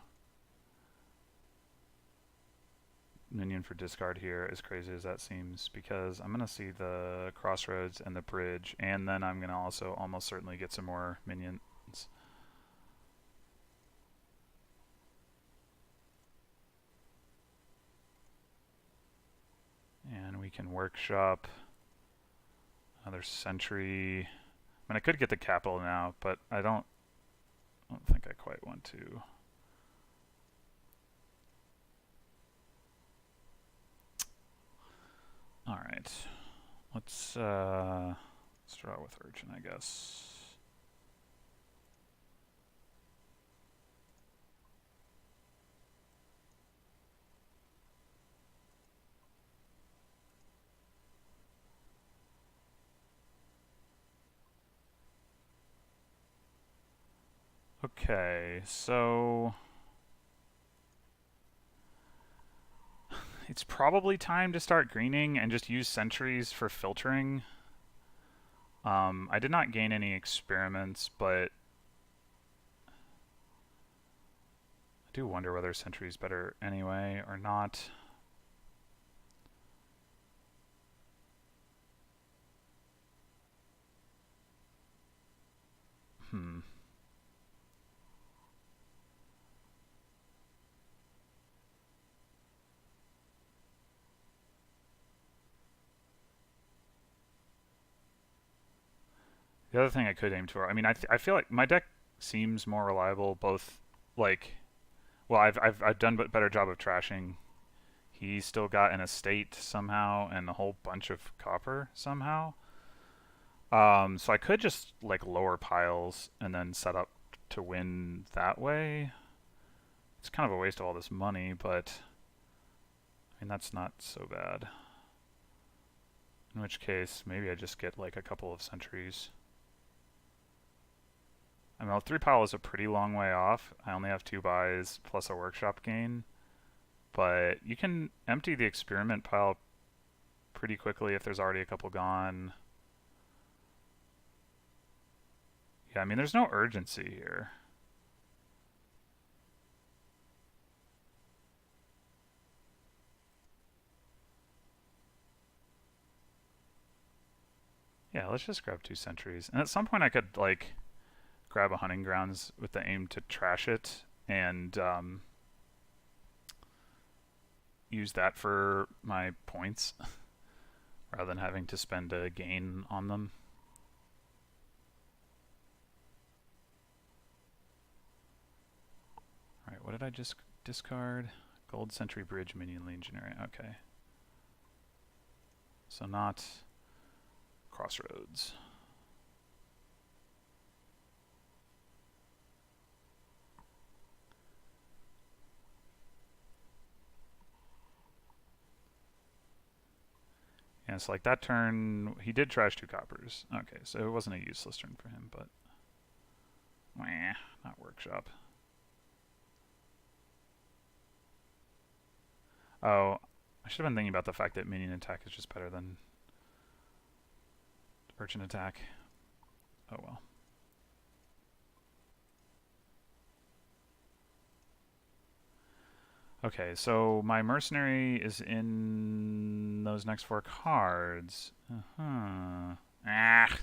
minion for discard here, as crazy as that seems, because I'm going to see the crossroads and the bridge, and then I'm going to also almost certainly get some more minions. And we can workshop another sentry. I mean, I could get the capital now, but I don't think I quite want to. All right, let's start out with Urchin, I guess. Okay, so it's probably time to start greening and just use sentries for filtering. I did not gain any experiments, but I do wonder whether sentry is better anyway or not. The other thing I could aim for, I mean, I feel like my deck seems more reliable, both, like, well, I've done a better job of trashing. He's still got an estate somehow and a whole bunch of copper somehow. So I could just, like, lower piles and then set up to win that way. It's kind of a waste of all this money, but, I mean, that's not so bad. In which case, maybe I just get, like, a couple of sentries. I mean, 3 pile is a pretty long way off. I only have 2 buys plus a workshop gain. But you can empty the experiment pile pretty quickly if there's already a couple gone. Yeah, I mean, there's no urgency here. Yeah, let's just grab 2 sentries. And at some point I could, like, grab a hunting grounds with the aim to trash it and use that for my points rather than having to spend a gain on them. Alright, what did I just discard? Gold Sentry Bridge Minion Legionary. Okay. So not Crossroads. Yeah, so like that turn, he did trash 2 coppers. Okay, so it wasn't a useless turn for him, but... Meh, not Workshop. Oh, I should have been thinking about the fact that minion attack is just better than urchin attack. Oh well. Okay, so my mercenary is in those next 4 cards. Uh-huh. Ah!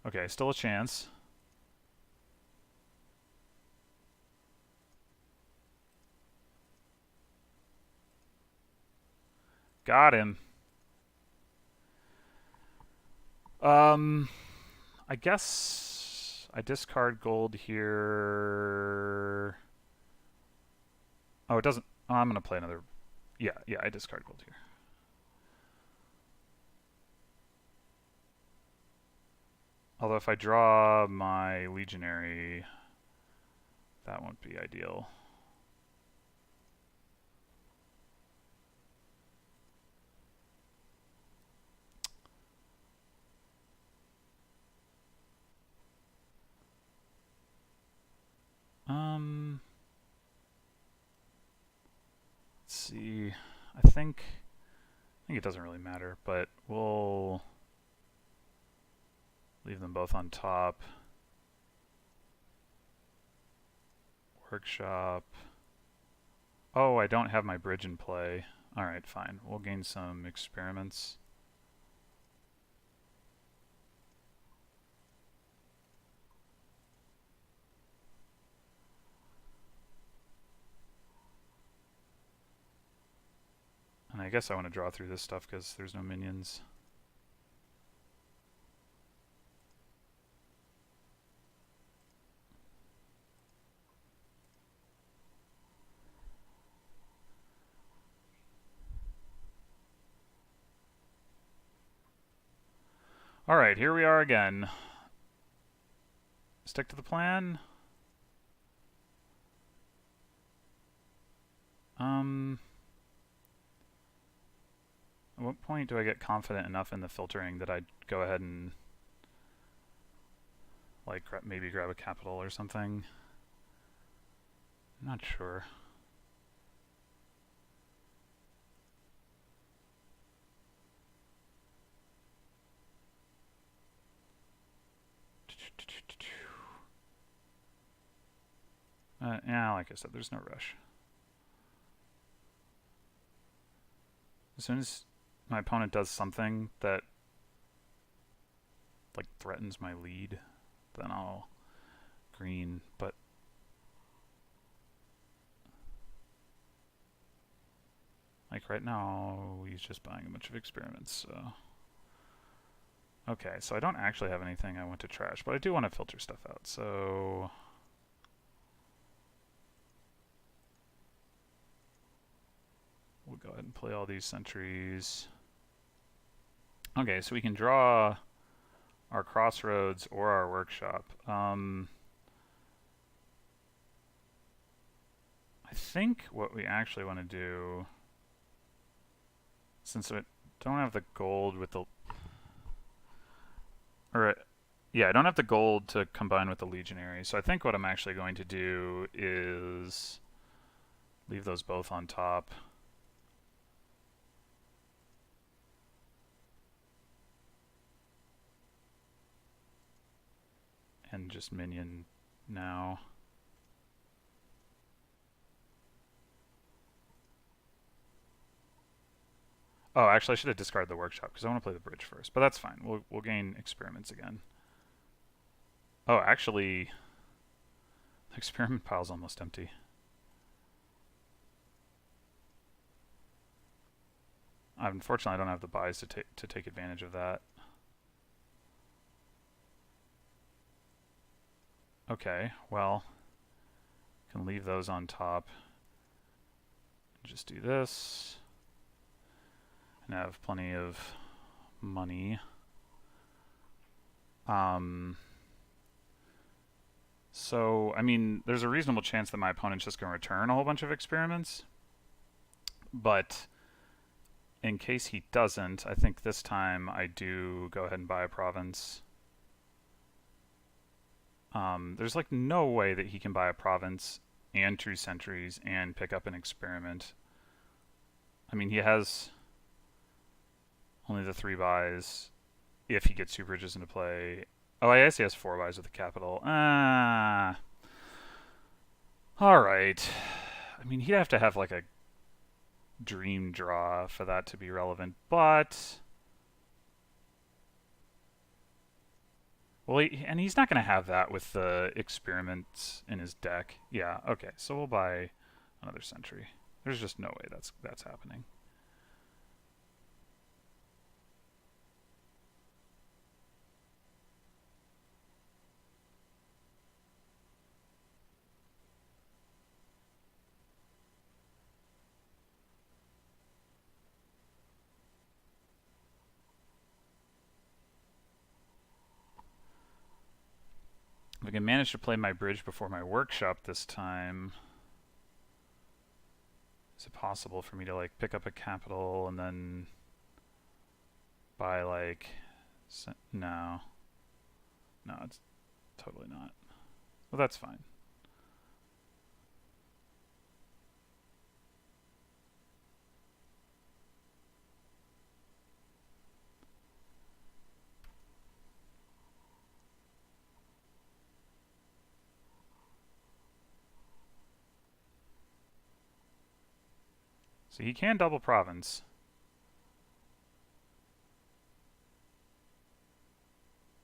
Okay, still a chance. Got him. I guess I discard gold here. Oh, it doesn't. Oh, I'm gonna play another. Yeah, I discard gold here. Although if I draw my legionary, that won't be ideal. Let's see. I think it doesn't really matter, but we'll leave them both on top. Workshop. Oh, I don't have my bridge in play. Alright, fine. We'll gain some experiments. And I guess I want to draw through this stuff because there's no minions. Alright, here we are again. Stick to the plan. At what point do I get confident enough in the filtering that I'd go ahead and like maybe grab a capital or something? I'm not sure. Yeah, like I said, there's no rush. As soon as my opponent does something that like threatens my lead, then I'll green, but like right now he's just buying a bunch of experiments, so okay, so I don't actually have anything I want to trash, but I do want to filter stuff out, so we'll go ahead and play all these sentries. Okay, so we can draw our crossroads or our workshop. I think what we actually want to do, since we don't have the gold with the... Yeah, I don't have the gold to combine with the legionary, so I think what I'm actually going to do is leave those both on top. And just minion now. Oh, actually, I should have discarded the workshop because I want to play the bridge first. But that's fine. We'll gain experiments again. Oh, actually, the experiment pile's almost empty. Unfortunately, I don't have the buys to take advantage of that. Okay, well, can leave those on top. Just do this. And have plenty of money. So, I mean, there's a reasonable chance that my opponent's just going to return a whole bunch of experiments. But in case he doesn't, I think this time I do go ahead and buy a province. There's like no way that he can buy a province and 2 centuries and pick up an experiment. I mean, he has only the 3 buys if he gets 2 bridges into play. Oh, I guess he has 4 buys with the capital. Alright. I mean, he'd have to have like a dream draw for that to be relevant, but... Well, and he's not going to have that with the experiments in his deck. Yeah, okay, so we'll buy another century. There's just no way that's happening. If I can manage to play my bridge before my workshop this time, is it possible for me to like pick up a capital and then buy like... No. No, it's totally not. Well, that's fine. So he can double province.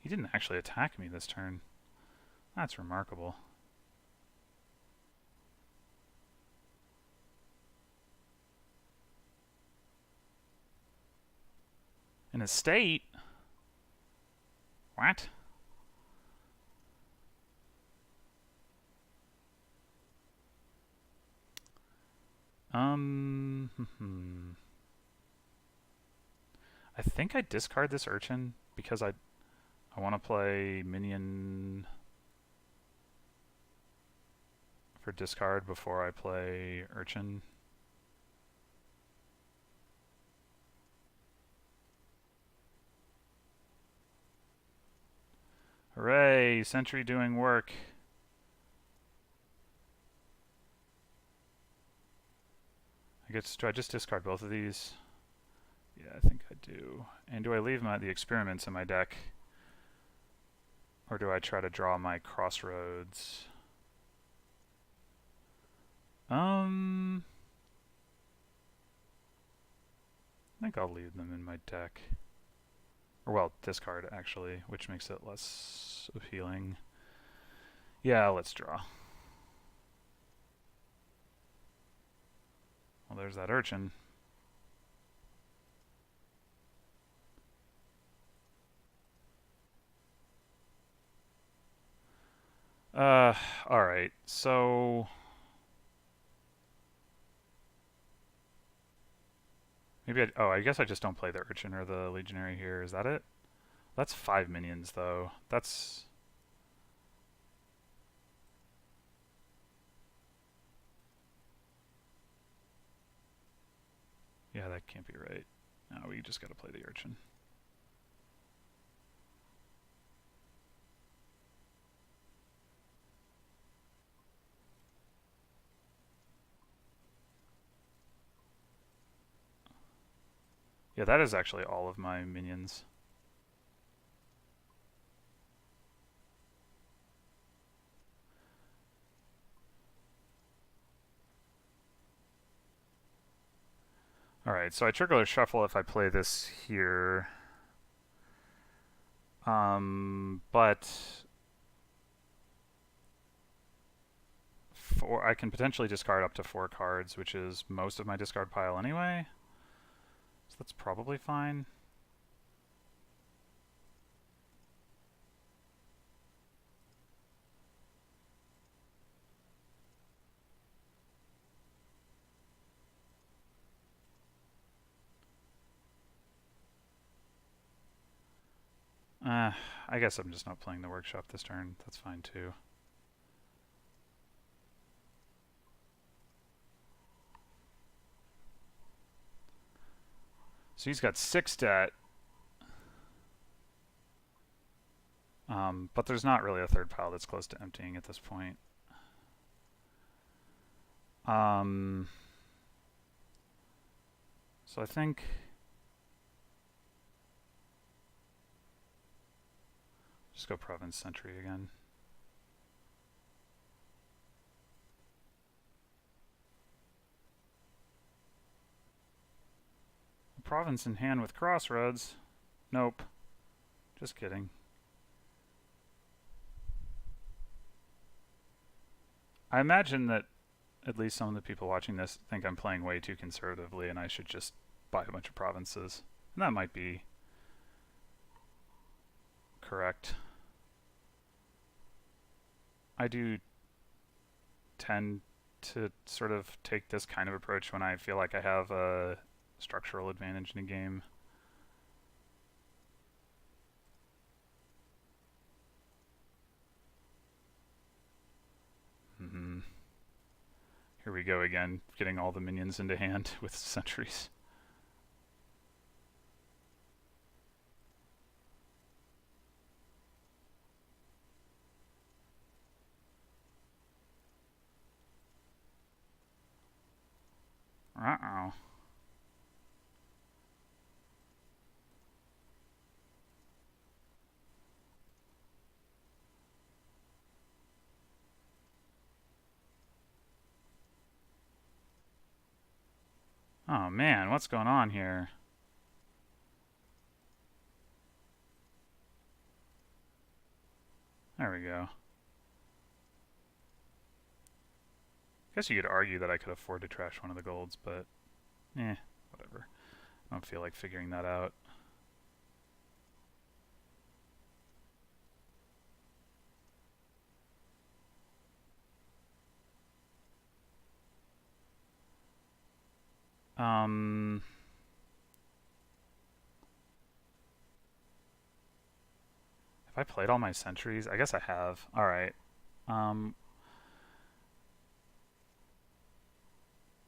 He didn't actually attack me this turn. That's remarkable. An estate? What? I think I discard this urchin because I want to play minion for discard before I play urchin. Hooray! Sentry doing work. Do I just discard both of these? Yeah, I think I do. And do I leave the experiments in my deck? Or do I try to draw my crossroads? I think I'll leave them in my deck. Or, well, discard, actually, which makes it less appealing. Yeah, let's draw. Well, there's that urchin. Alright, so... Maybe I guess I just don't play the urchin or the legionary here. Is that it? That's 5 minions, though. That's... Yeah, that can't be right. No, we just gotta play the urchin. Yeah, that is actually all of my minions. Alright, so I trigger a shuffle if I play this here. But I can potentially discard up to 4 cards, which is most of my discard pile anyway. So that's probably fine. I guess I'm just not playing the workshop this turn. That's fine too. So he's got 6 debt. But there's not really a third pile that's close to emptying at this point. So I think just go Province Sentry again. Province in hand with Crossroads. Nope. Just kidding. I imagine that at least some of the people watching this think I'm playing way too conservatively and I should just buy a bunch of provinces. And that might be correct. I do tend to sort of take this kind of approach when I feel like I have a structural advantage in a game. Here we go again, getting all the minions into hand with sentries. Uh-oh. Oh man, what's going on here? There we go. I guess you could argue that I could afford to trash one of the golds, but whatever. I don't feel like figuring that out. Have I played all my sentries? I guess I have. Alright.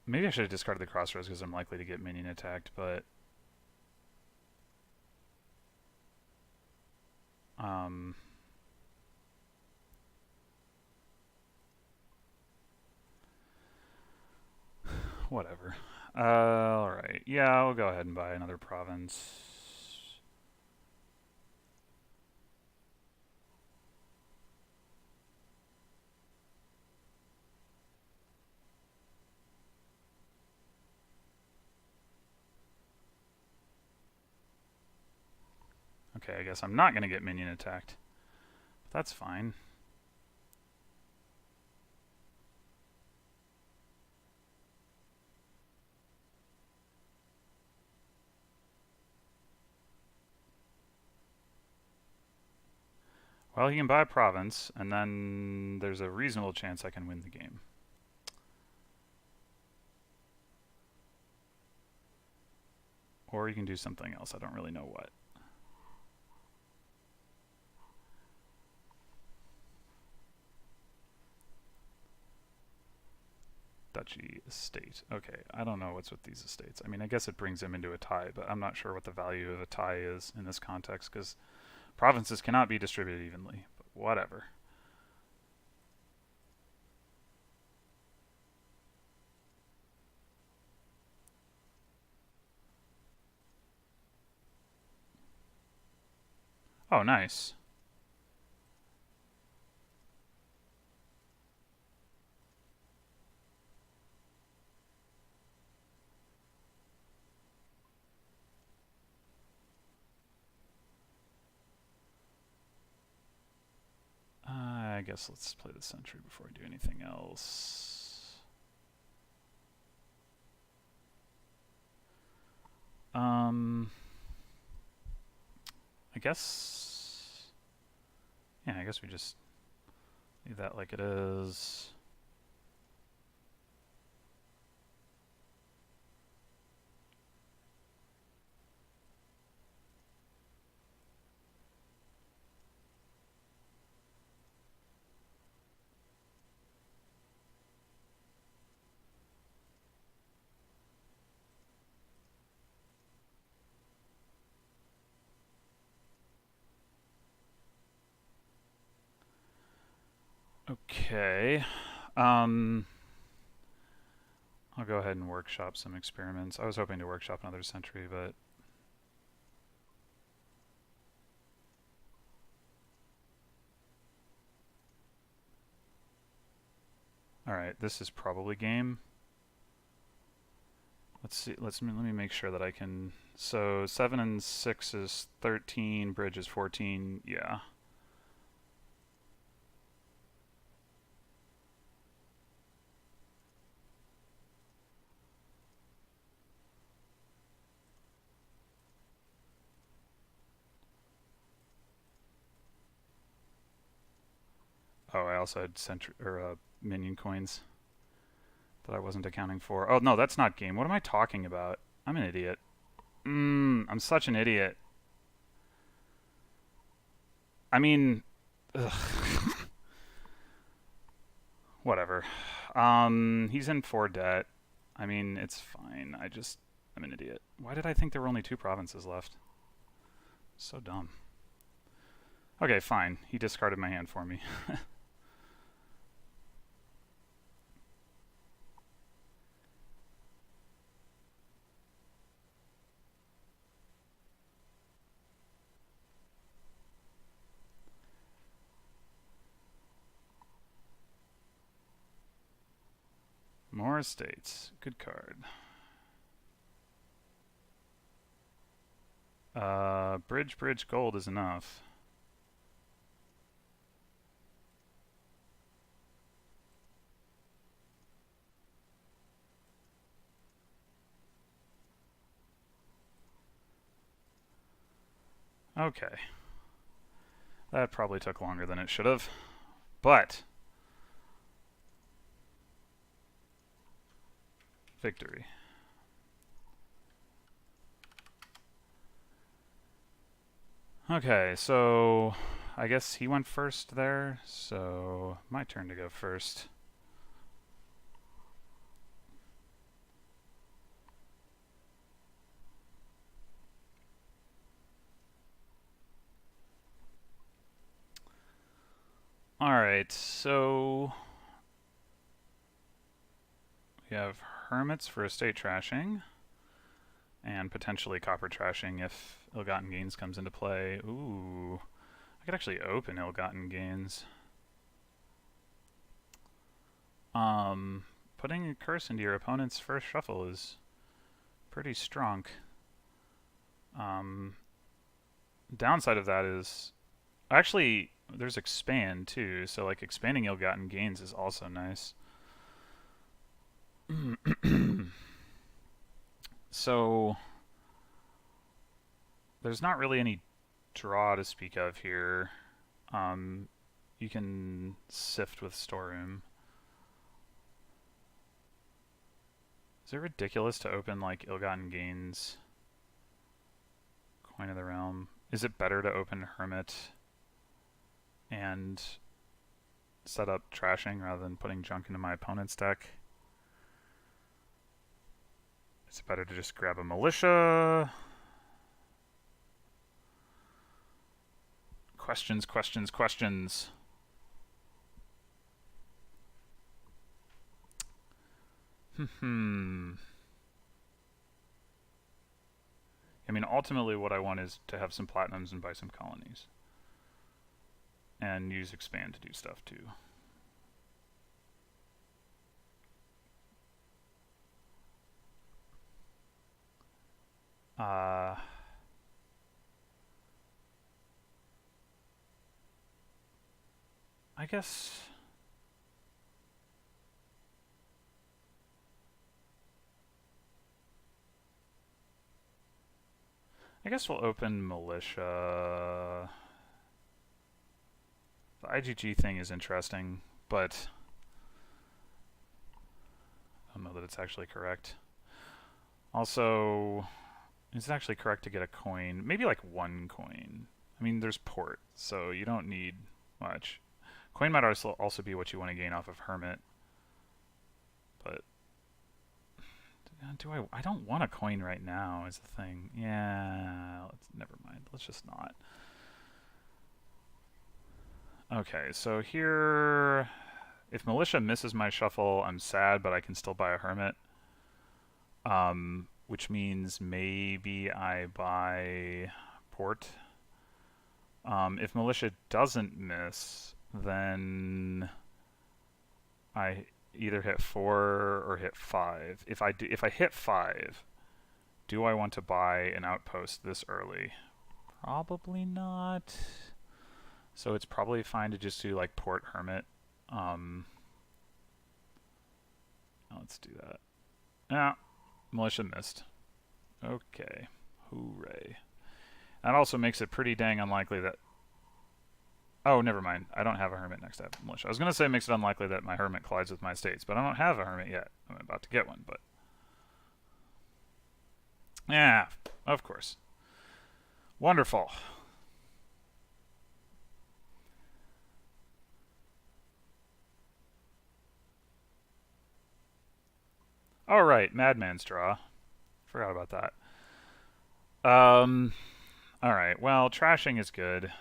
Maybe I should have discarded the Crossroads because I'm likely to get minion attacked, but whatever. Alright. Yeah, I'll go ahead and buy another province. Okay, I guess I'm not going to get minion attacked. But that's fine. Well, he can buy a province, and then there's a reasonable chance I can win the game. Or you can do something else. I don't really know what. Duchy estate. Okay, I don't know what's with these estates. I mean, I guess it brings him into a tie, but I'm not sure what the value of a tie is in this context, because provinces cannot be distributed evenly. But whatever. Oh, nice. guess let's play the sentry before we do anything else. I guess... Yeah, I guess we just leave that like it is. Okay. I'll go ahead and workshop some experiments. I was hoping to workshop another sentry, but... Alright, this is probably game. Let's see, let me make sure that I can... So 7 and 6 is 13, bridge is 14, yeah. Oh, I also had minion coins that I wasn't accounting for. Oh, no, that's not game. What am I talking about? I'm an idiot. I'm such an idiot. I mean... Ugh. Whatever. He's in 4 debt. I mean, it's fine. I'm an idiot. Why did I think there were only 2 provinces left? So dumb. Okay, fine. He discarded my hand for me. More estates. Good card. Bridge, gold is enough. Okay. That probably took longer than it should have. But... victory. Okay, so... I guess he went first there, so... my turn to go first. Alright, so... we have hermits for estate trashing, and potentially copper trashing if ill-gotten gains comes into play. Ooh, I could actually open ill-gotten gains. Putting a curse into your opponent's first shuffle is pretty strong. Downside of that is... actually, there's expand too, so like expanding ill-gotten gains is also nice. So there's not really any draw to speak of here. You can sift with storeroom. Is it ridiculous to open like ill-gotten gains? Coin of the realm. Is it better to open hermit and set up trashing rather than putting junk into my opponent's deck? It's better to just grab a militia. Questions. I mean, ultimately what I want is to have some platinums and buy some colonies. And use expand to do stuff too. I I guess... we'll open militia. The IGG thing is interesting, but I don't know that it's actually correct. Also, is it actually correct to get a coin? Maybe like one coin. I mean, there's port, so you don't need much. Coin might also be what you want to gain off of Hermit. But I don't want a coin right now is the thing. Yeah, never mind. Let's just not. Okay, so here, if militia misses my shuffle, I'm sad, but I can still buy a Hermit. Which means maybe I buy port. If militia doesn't miss, then I either hit 4 or hit 5. If I hit 5, do I want to buy an outpost this early? Probably not. So it's probably fine to just do like port Hermit. Let's do that. Yeah, militia missed. Okay, hooray. That also makes it pretty dang unlikely that... Oh, never mind. I don't have a Hermit next to militia. I was going to say it makes it unlikely that my Hermit collides with my estates, but I don't have a Hermit yet. I'm about to get one, but... Yeah, of course. Wonderful. All right, Madman's Draw. Forgot about that. All right, well, trashing is good.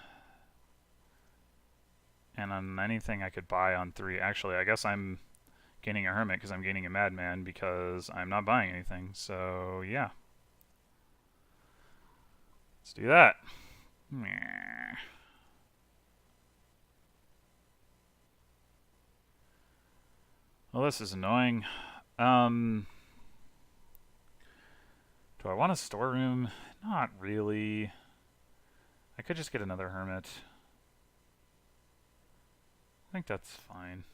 And on anything I could buy on 3. Actually, I guess I'm gaining a Hermit because I'm gaining a Madman because I'm not buying anything. So, yeah. Let's do that. Well, this is annoying. Do I want a storeroom? Not really. I could just get another Hermit. I think that's fine.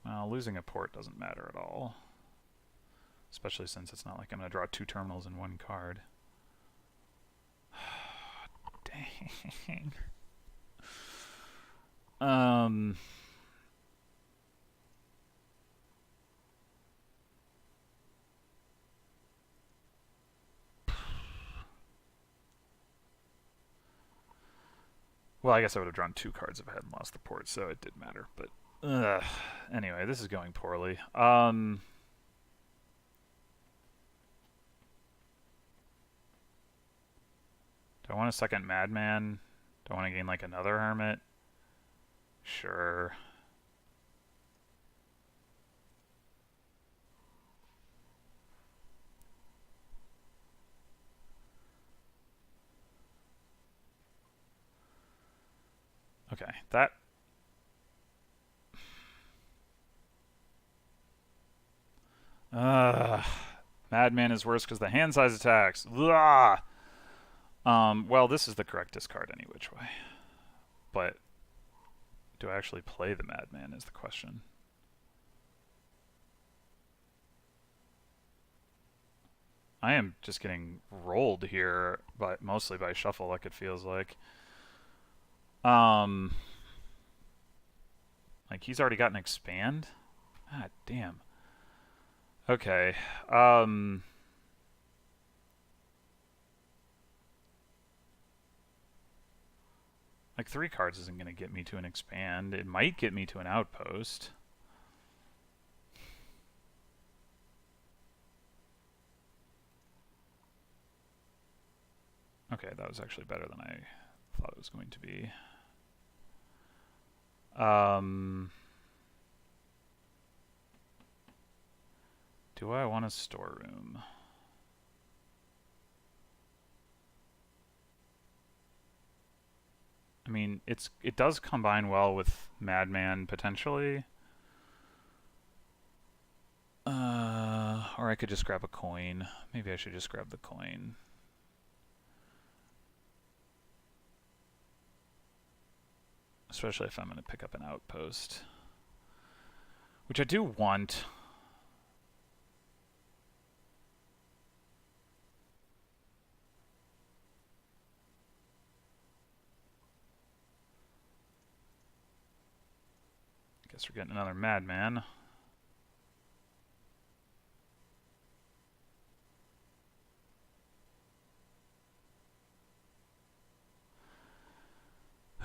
Well, losing a port doesn't matter at all. Especially since it's not like I'm going to draw 2 terminals in 1 card. Dang. Well, I guess I would have drawn 2 cards if I hadn't lost the port, so it did matter. But anyway, this is going poorly. Do I want a second Madman? Do I want to gain like another Hermit? Sure. Okay, that... Madman is worse because the hand size attacks. Well, this is the correct discard any which way. But do I actually play the Madman is the question. I am just getting rolled here, but mostly by shuffle, like it feels like. Like he's already got an expand? Ah, damn. Okay. Like 3 cards isn't going to get me to an expand. It might get me to an outpost. Okay, that was actually better than I thought it was going to be. Do I want a storeroom? I mean, it does combine well with Madman potentially. Or I could just grab a coin. Maybe I should just grab the coin. Especially if I'm going to pick up an outpost. Which I do want. Guess we're getting another madman.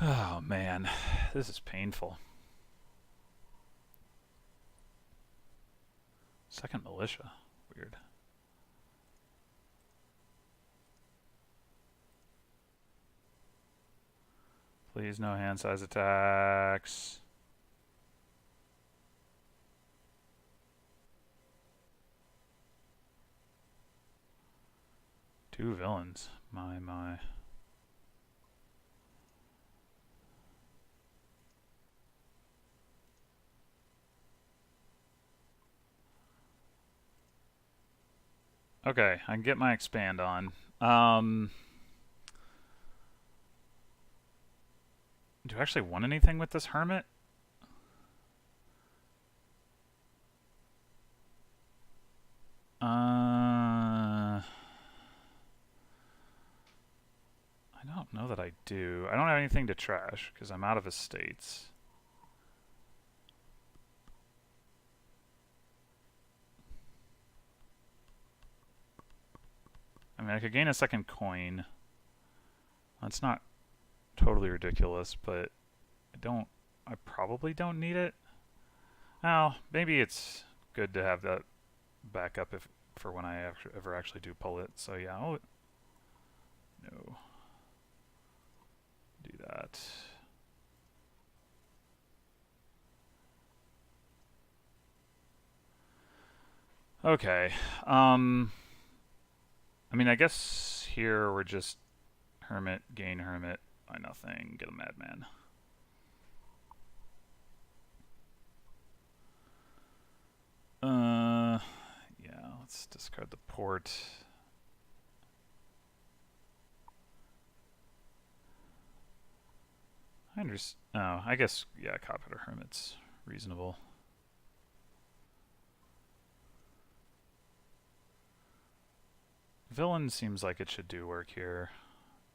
Oh man, this is painful. Second militia. Weird. Please no hand size attacks. Two villains. My. Okay, I can get my expand on. Do I actually want anything with this hermit? I don't know that I do. I don't have anything to trash because I'm out of estates. I mean, I could gain a second coin. That's not totally ridiculous, but I probably don't need it. Well, maybe it's good to have that backup for when I ever actually do pull it. So yeah, no. Do that. Okay. I mean, I guess here we're just hermit, gain hermit, buy nothing, get a madman. Yeah, let's discard the port. I understand. Oh, I guess, yeah, Copper Hermit's reasonable. Villain seems like it should do work here.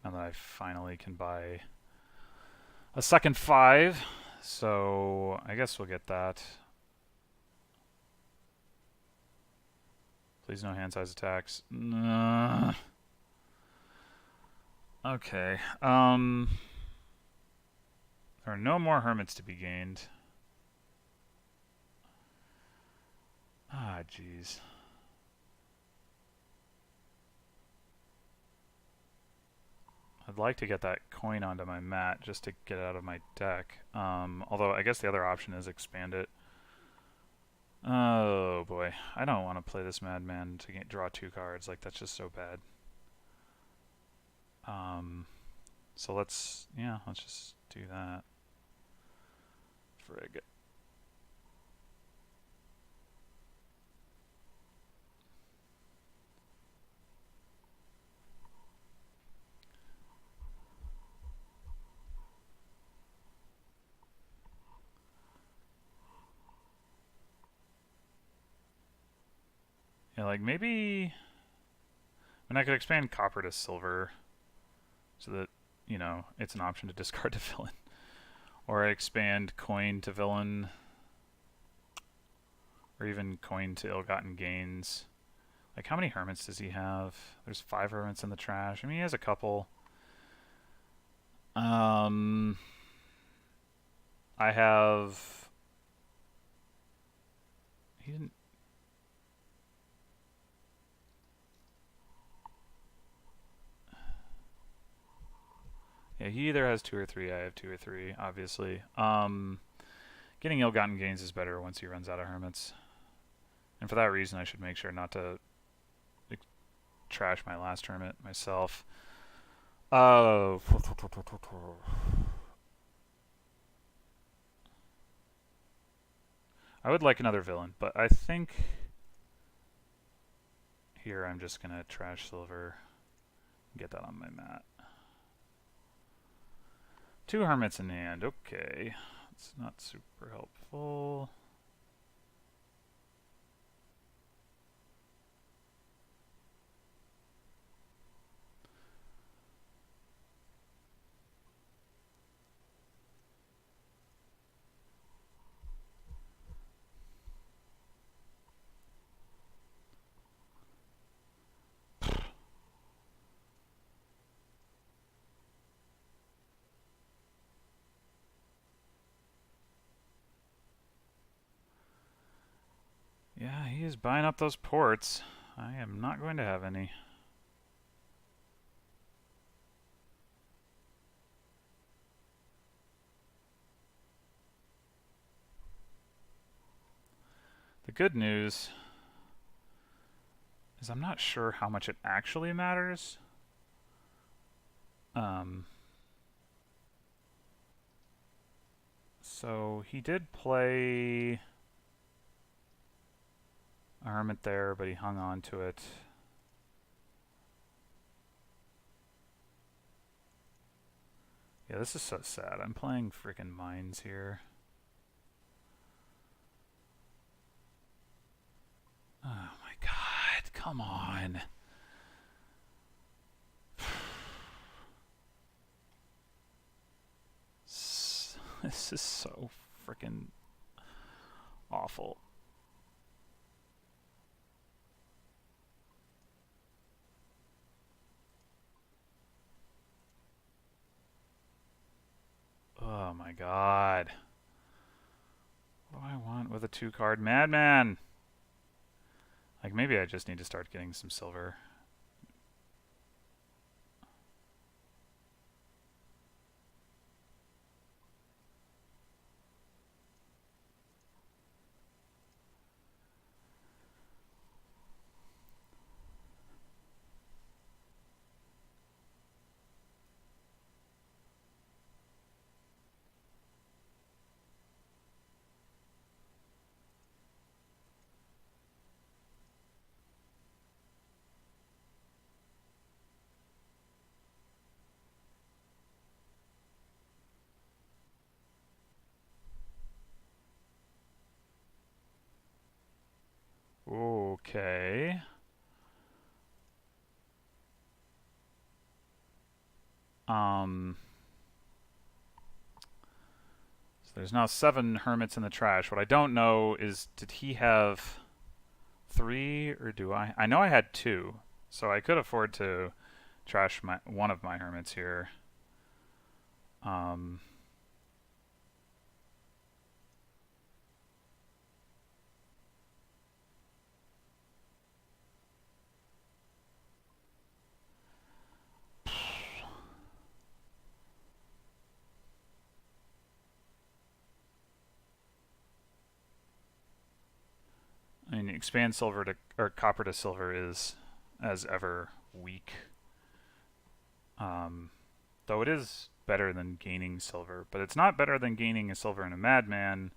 Now that I finally can buy a second 5. So I guess we'll get that. Please no hand size attacks. Okay. There are no more hermits to be gained. Ah, jeez. I'd like to get that coin onto my mat just to get it out of my deck. Although I guess the other option is expand it. Oh boy, I don't want to play this madman to draw 2 cards. Like, that's just so bad. So let's just do that. Frig. Yeah, like maybe when I could expand copper to silver so that, you know, it's an option to discard to villain. Or I expand coin to villain. Or even coin to ill-gotten gains. Like, how many hermits does he have? There's 5 hermits in the trash. I mean, he has a couple. I have... He didn't... Yeah, he either has 2 or 3. I have 2 or 3, obviously. Getting ill-gotten gains is better once he runs out of hermits. And for that reason, I should make sure not to trash my last hermit myself. Oh. I would like another villain, but I think here I'm just going to trash silver and get that on my mat. 2 hermits in hand. Okay. It's not super helpful. Yeah, he is buying up those ports. I am not going to have any. The good news is I'm not sure how much it actually matters. So he did play a hermit there, but he hung on to it. Yeah, this is so sad. I'm playing freaking mines here. Oh my god, come on. This is so freaking awful. Oh my god. What do I want with a 2-card Madman? Like, maybe I just need to start getting some silver. Okay. So there's now 7 hermits in the trash. What I don't know is, did he have 3 or do I? I know I had 2, so I could afford to trash one of my hermits here. I mean, expand silver to, or copper to silver is, as ever, weak. Though it is better than gaining silver, but it's not better than gaining a silver in a Madman,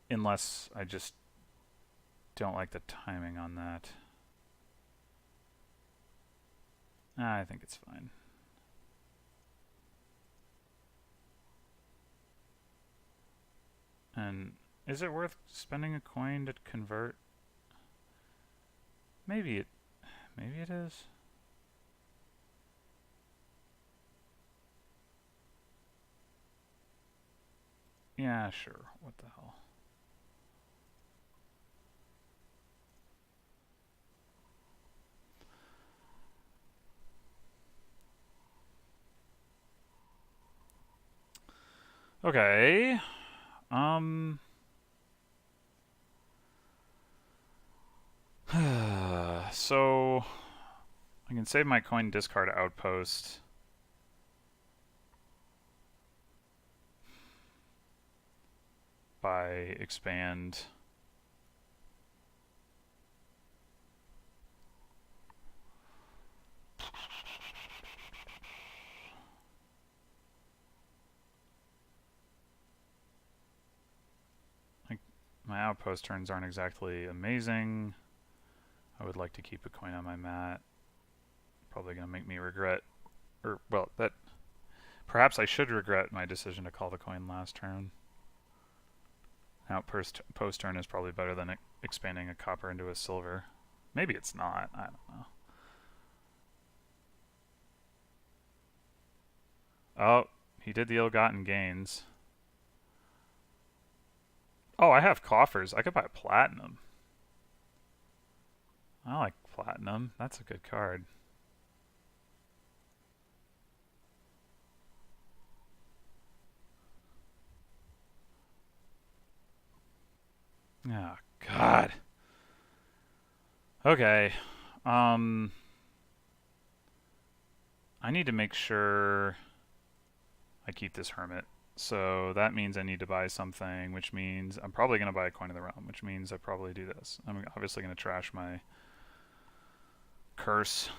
unless I just don't like the timing on that. I think it's fine. And is it worth spending a coin to convert? Maybe it is. Yeah, sure. What the hell? Okay. So I can save my coin discard outpost. By expand. Like, my outpost turns aren't exactly amazing. I would like to keep a coin on my mat. Probably gonna make me regret, or well, that Perhaps I should regret my decision to call the coin last turn. Now post turn is probably better than expanding a copper into a silver. Maybe it's not. I don't know. Oh, he did the ill-gotten gains. Oh, I have coffers. I could buy platinum. I like platinum. That's a good card. Oh, God. Okay. I need to make sure I keep this hermit. So that means I need to buy something, which means I'm probably going to buy a coin of the realm, which means I probably do this. I'm obviously going to trash my curse.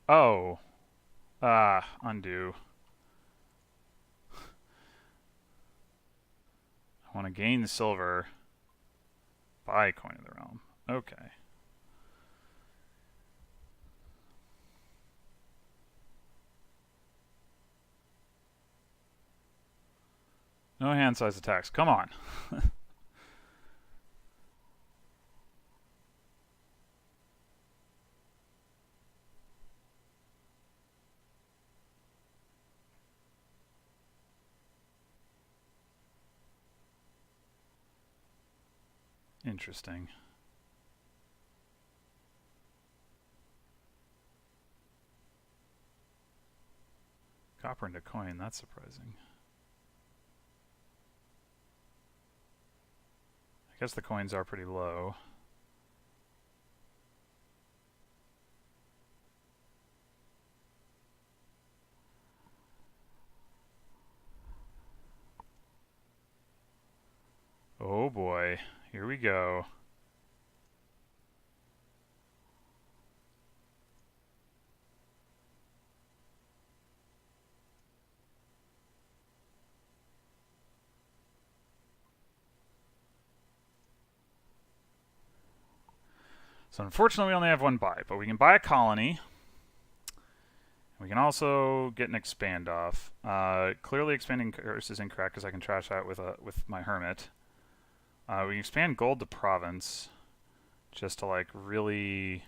Oh. Undo. I want to gain the silver. Buy a coin of the realm. Okay. No hand size attacks. Come on. Interesting. Copper into coin, that's surprising. I guess the coins are pretty low. Oh boy, here we go. So unfortunately we only have one buy, but we can buy a colony. We can also get an expand off. Clearly expanding curse is incorrect because I can trash that with my hermit. We can expand gold to province just to like really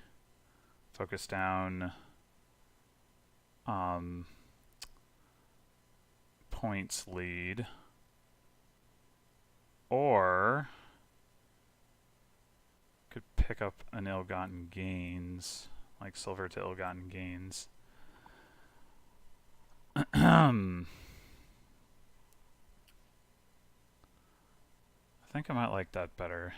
focus down points lead. Or could pick up an ill-gotten gains, like silver to ill-gotten gains. I think I might like that better.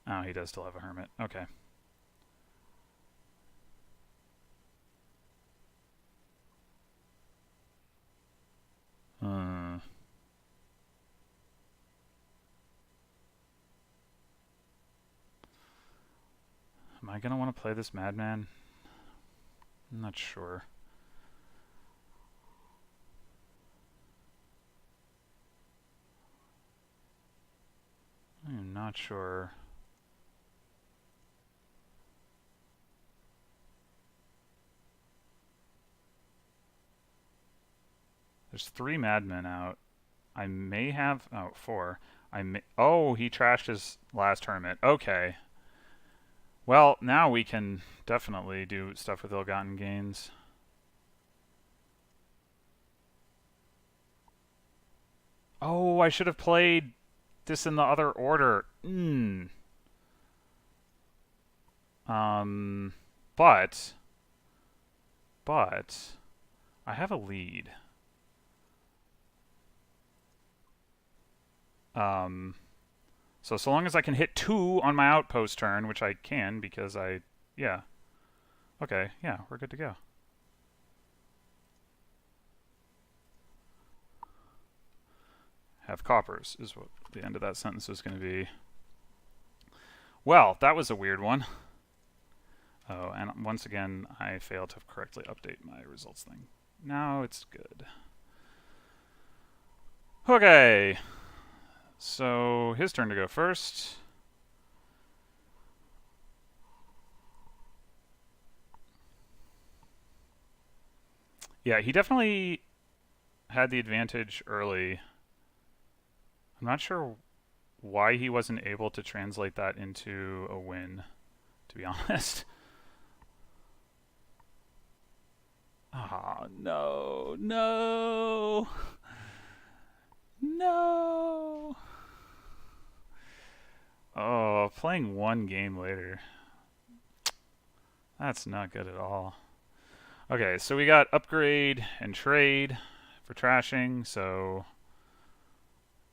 Oh, he does still have a hermit. Okay. Am I gonna want to play this madman? I'm not sure. I'm not sure. There's 3 madmen out. I may have... Oh, 4. Oh, he trashed his last hermit. Okay. Well, now we can definitely do stuff with ill-gotten gains. Oh, I should have played this in the other order. But I have a lead. So long as I can hit 2 on my outpost turn, which I can because yeah. Okay, yeah, we're good to go. Have coppers is what the end of that sentence was going to be. Well, that was a weird one. Oh, and once again, I failed to correctly update my results thing. Now it's good. Okay. So his turn to go first. Yeah, he definitely had the advantage early. I'm not sure why he wasn't able to translate that into a win, to be honest. Oh, no, no, no. Oh, playing one game later. That's not good at all. Okay, so we got upgrade and trade for trashing, so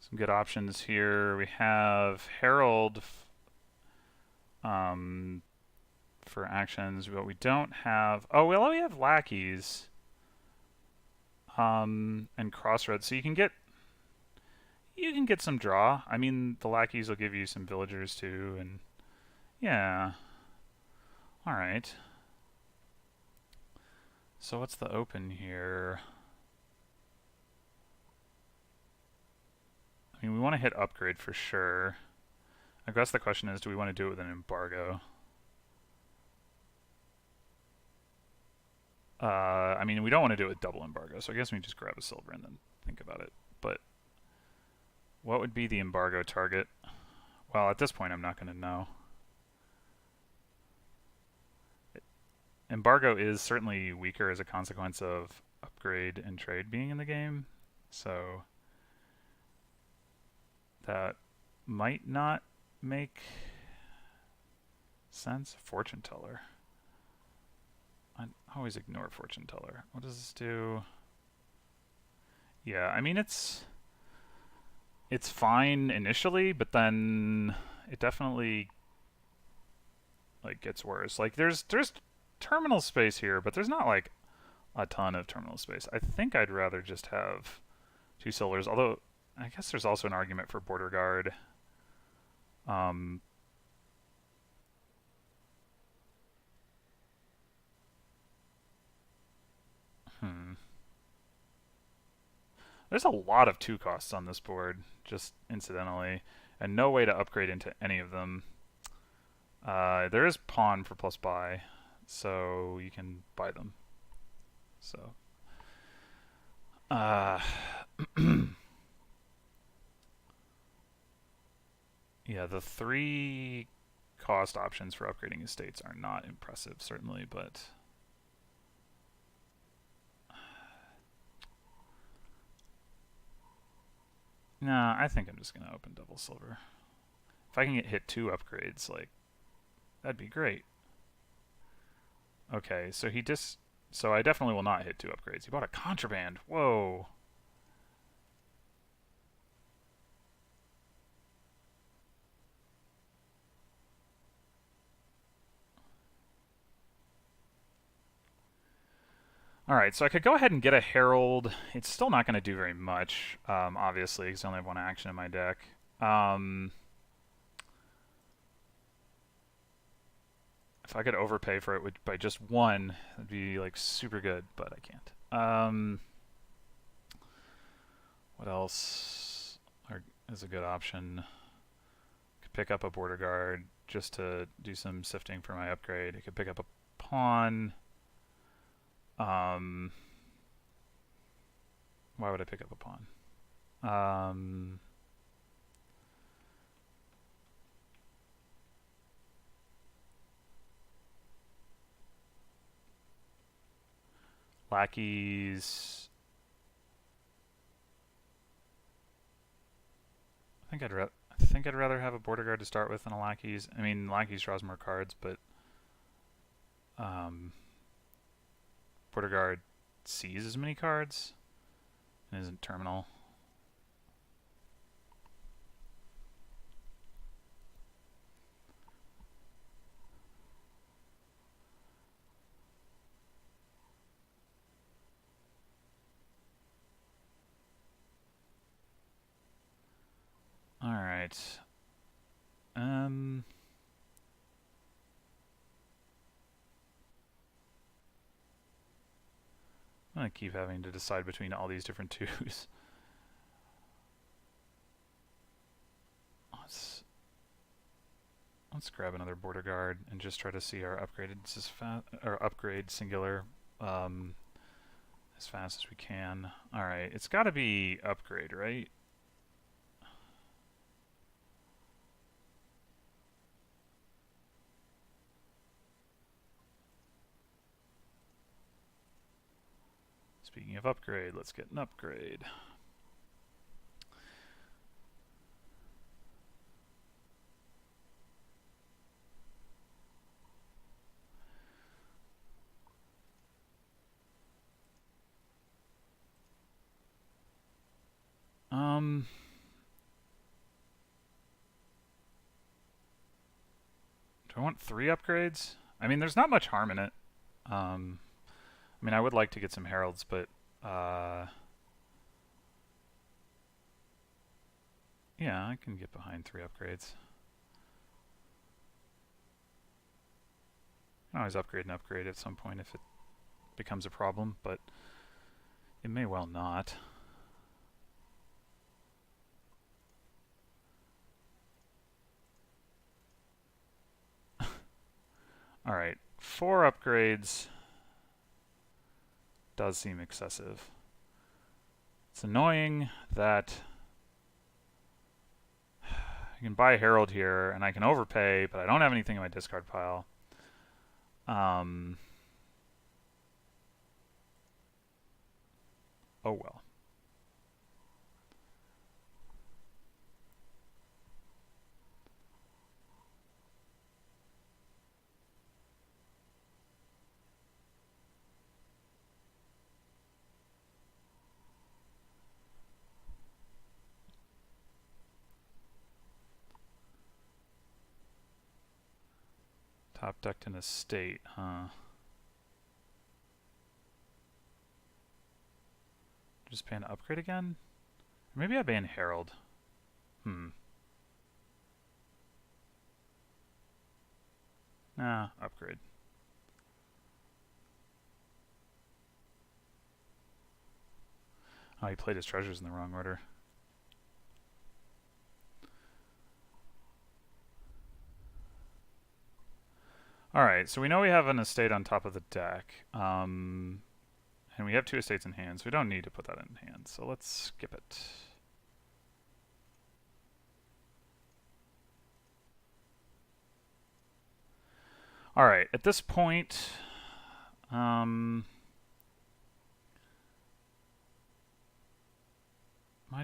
some good options here. We have Herald for actions, but we don't have... Oh, well, we have lackeys and crossroads, so you can get some draw. I mean, the lackeys will give you some villagers too, and yeah. All right. So what's the open here? I mean, we want to hit upgrade for sure. I guess the question is, do we want to do it with an embargo? I mean, we don't want to do it with double embargo, so I guess we just grab a silver and then think about it. But what would be the embargo target? Well, at this point, I'm not going to know. Embargo is certainly weaker as a consequence of upgrade and trade being in the game, so that might not make sense. Fortune teller. I always ignore fortune teller. What does this do? Yeah, I mean it's fine initially, but then it definitely like gets worse. Like there's terminal space here, but there's not like a ton of terminal space. I think I'd rather just have 2 silvers, although I guess there's also an argument for border guard. There's a lot of 2 costs on this board, just incidentally, and no way to upgrade into any of them. There is pawn for plus buy, so you can buy them. So, yeah, the 3 cost options for upgrading estates are not impressive, certainly, but nah, I think I'm just gonna open double silver. If I can hit 2 upgrades, like, that'd be great. Okay, so so I definitely will not hit 2 upgrades. He bought a contraband. Whoa. Alright, so I could go ahead and get a Herald. It's still not going to do very much, obviously, because I only have 1 action in my deck. If I could overpay for it by just 1, that'd be like super good, but I can't. What else is a good option? Could pick up a border guard just to do some sifting for my upgrade. I could pick up a pawn. Why would I pick up a pawn? Lackeys. I think I'd rather have a border guard to start with than a lackeys. I mean, lackeys draws more cards, but border guard sees as many cards and isn't terminal. Alright. I'm gonna keep having to decide between all these different twos. Let's grab another border guard and just try to see our upgrade singular as fast as we can. All right, it's got to be upgrade, right? Speaking of upgrade, let's get an upgrade. Do I want 3 upgrades? I mean, there's not much harm in it. I mean, I would like to get some heralds, but yeah, I can get behind 3 upgrades. I can always upgrade and upgrade at some point if it becomes a problem, but it may well not. Alright, 4 upgrades does seem excessive. It's annoying that I can buy Herald here and I can overpay, but I don't have anything in my discard pile. Oh well. Top decked in a state, huh? Just ban upgrade again? Or maybe I ban Herald. Nah, upgrade. Oh, he played his treasures in the wrong order. Alright, so we know we have an estate on top of the deck. And we have 2 estates in hand, so we don't need to put that in hand. So let's skip it. Alright, at this point, might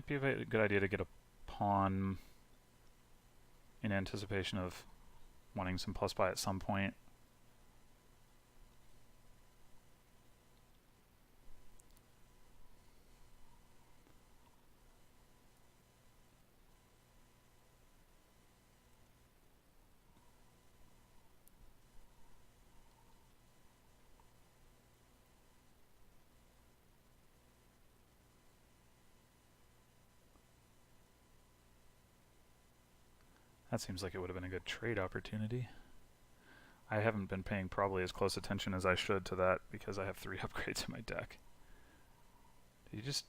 be a good idea to get a pawn in anticipation of wanting some plus buy at some point. That seems like it would have been a good trade opportunity. I haven't been paying probably as close attention as I should to that because I have 3 upgrades in my deck. Did you just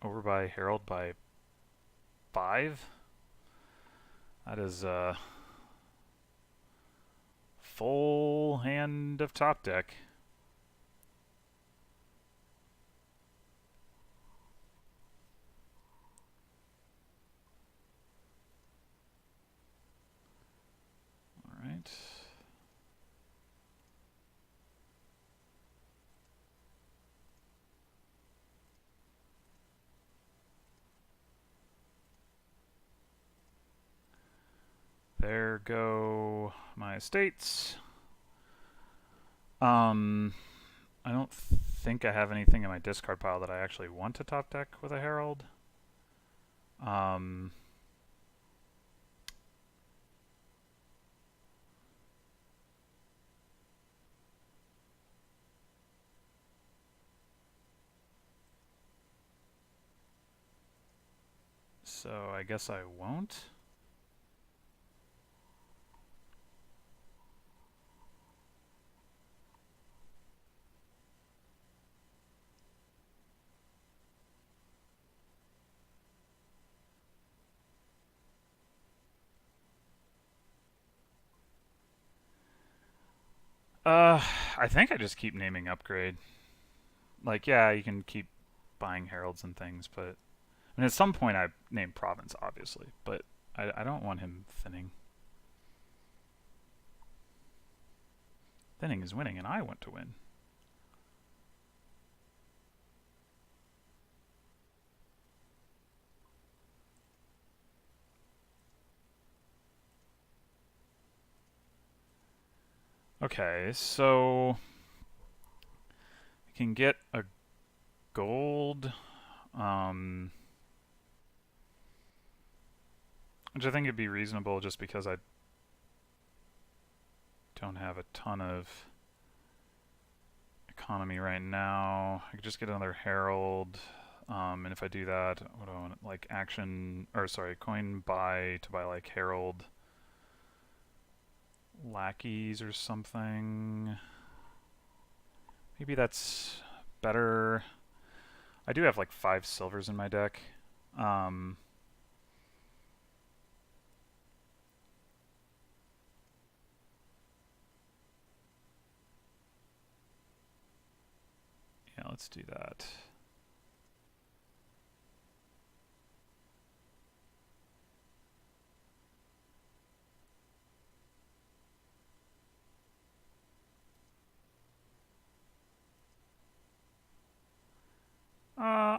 overbuy Herald by 5? That is full hand of top deck. Alright. There go my estates. I don't think I have anything in my discard pile that I actually want to top deck with a Herald. So I guess I won't. I think I just keep naming upgrade. Like, yeah, you can keep buying heralds and things, but and at some point I name province, obviously, but I don't want him thinning. Thinning is winning, and I want to win. Okay, so I can get a gold, which I think would be reasonable just because I don't have a ton of economy right now. I could just get another herald, and if I do that, what do I want? Like action, or sorry, coin buy to buy like herald lackeys or something. Maybe that's better. I do have like 5 silvers in my deck. Yeah, let's do that.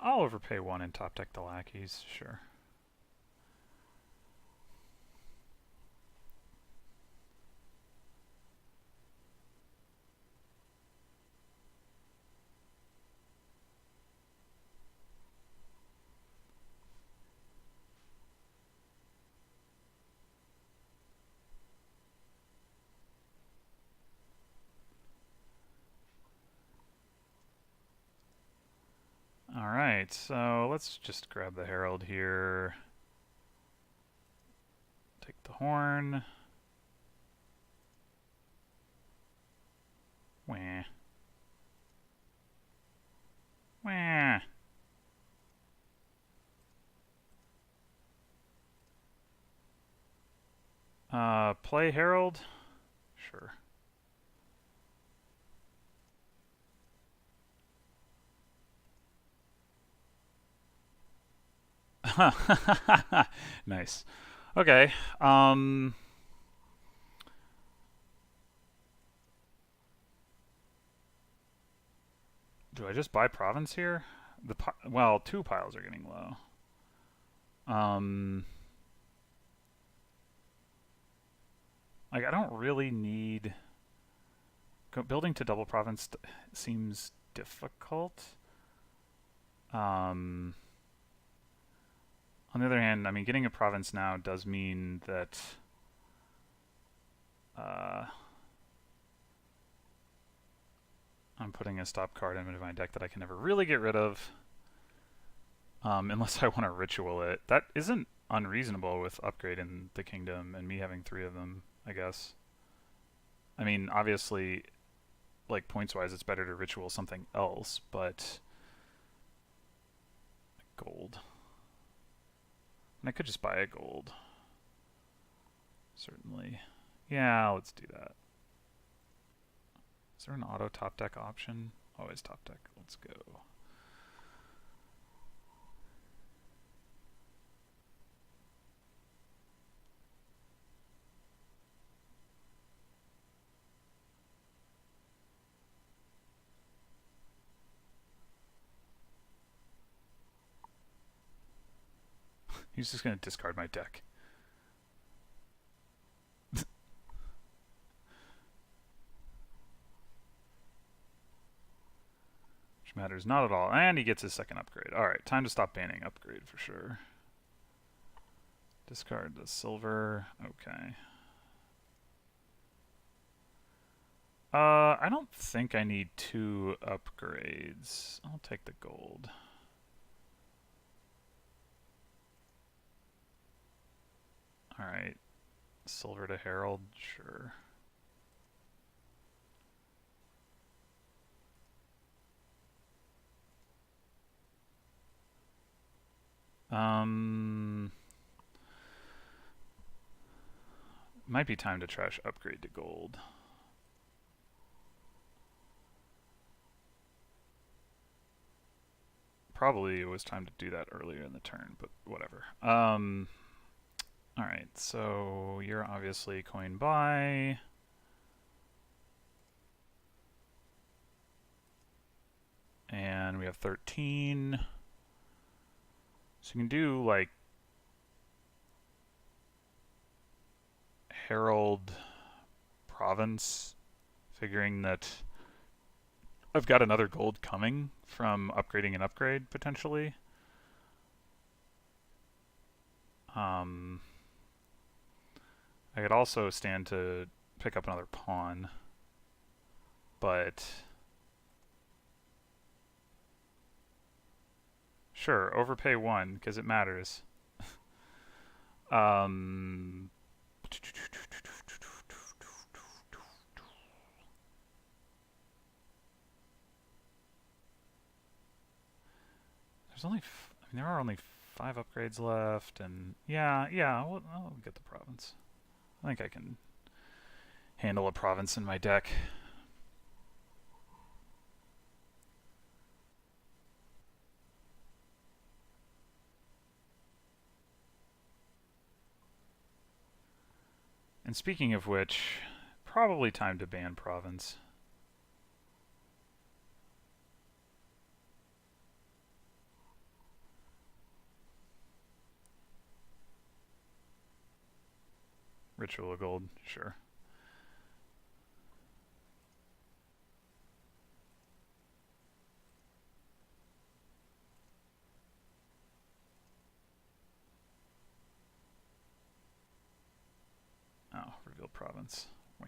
I'll overpay 1 and top deck the lackeys, sure. Alright, so let's just grab the herald here. Take the horn. Wah. Wah. Play herald? Sure. Nice. Okay. Do I just buy province here? Well, 2 piles are getting low. Like I don't really need building to double province seems difficult. On the other hand, I mean, getting a province now does mean that I'm putting a stop card into my deck that I can never really get rid of, unless I want to ritual it. That isn't unreasonable with upgrade in the kingdom and me having 3 of them, I guess. I mean, obviously, like points-wise, it's better to ritual something else, but gold. And I could just buy a gold. Certainly. Yeah, let's do that. Is there an auto top deck option? Always top deck. Let's go. He's just going to discard my deck. Which matters not at all. And he gets his second upgrade. Alright, time to stop banning upgrade for sure. Discard the silver. Okay. I don't think I need 2 upgrades. I'll take the gold. Silver to Herald, sure. Might be time to trash upgrade to gold. Probably it was time to do that earlier in the turn, but whatever. Alright, so you're obviously coin buy. And we have 13. So you can do like Herald Province, figuring that I've got another gold coming from upgrading an upgrade, potentially. I could also stand to pick up another pawn, but sure, overpay 1, because it matters. There's only, there are only 5 upgrades left, and yeah, I'll get the province. I think I can handle a province in my deck. And speaking of which, probably time to ban province. Ritual of gold, sure. Oh, reveal province. Wah.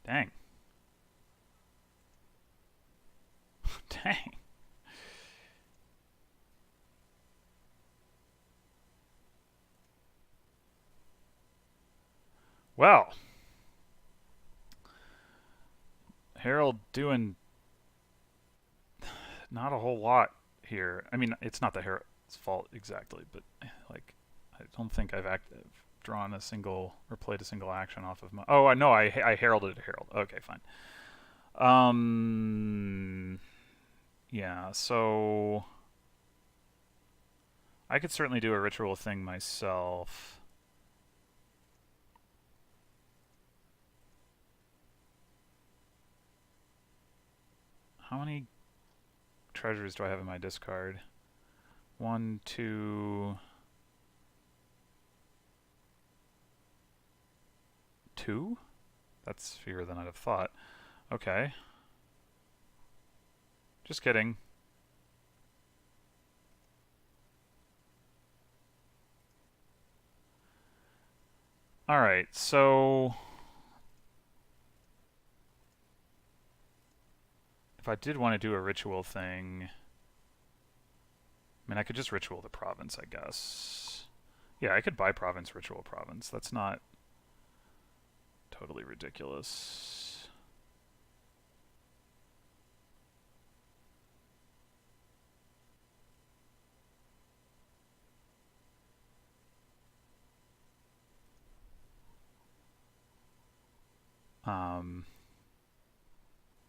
Dang. Dang. Well, Harold doing not a whole lot here. I mean, it's not the Harold's fault exactly, but like, I don't think I've drawn a single or played a single action off of my. Oh, I know. I heralded a Herald. Okay, fine. Yeah. So I could certainly do a ritual thing myself. How many treasures do I have in my discard? 1, 2, 2? That's fewer than I'd have thought. Okay. Just kidding. Alright, so if I did want to do a ritual thing, I mean, I could just ritual the province, I guess. Yeah, I could buy province, ritual province. That's not totally ridiculous.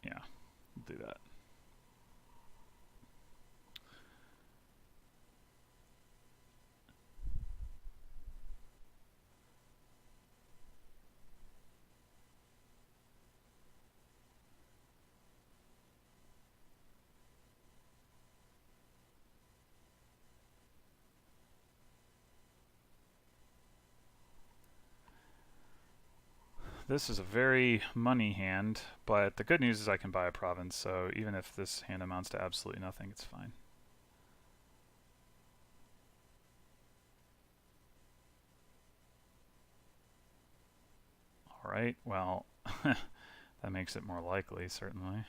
Yeah, we'll do that. This is a very money hand, but the good news is I can buy a province, so even if this hand amounts to absolutely nothing, it's fine. Alright, well, that makes it more likely, certainly.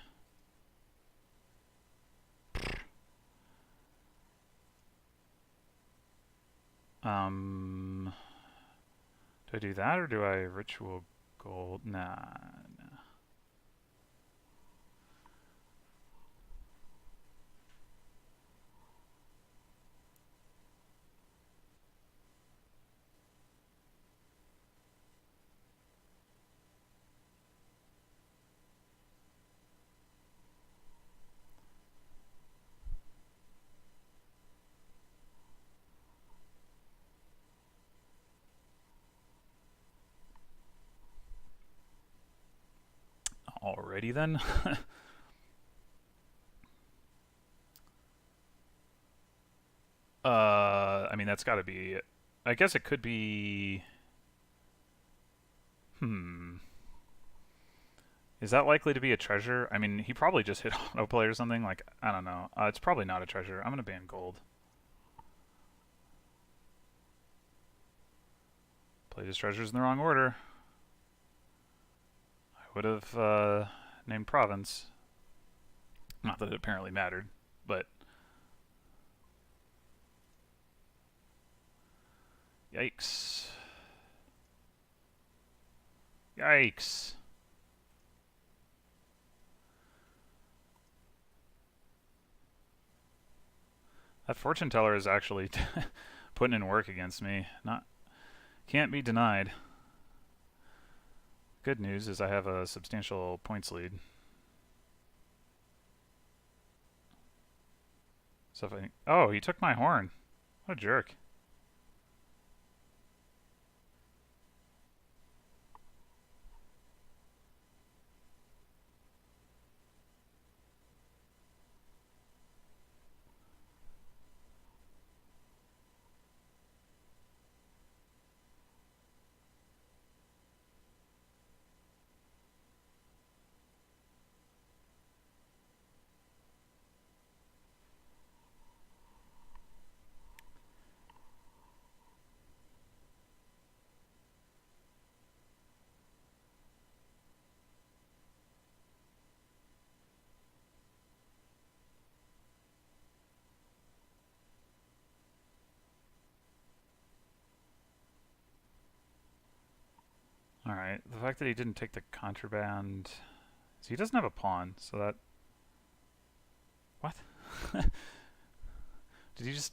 Do I do that or do I ritual gold? Nah. Alrighty then. I mean, that's gotta be... I guess it could be... Is that likely to be a treasure? I mean, he probably just hit autoplay or something. Like, I don't know. It's probably not a treasure. I'm gonna ban gold. Played his treasures in the wrong order. I would have named province. Not that it apparently mattered, but... Yikes. Yikes. That fortune teller is actually putting in work against me. Can't be denied. Good news is I have a substantial points lead. So if I... Oh, he took my horn. What a jerk. Alright, the fact that he didn't take the contraband... So he doesn't have a pawn, so that... What? Did he just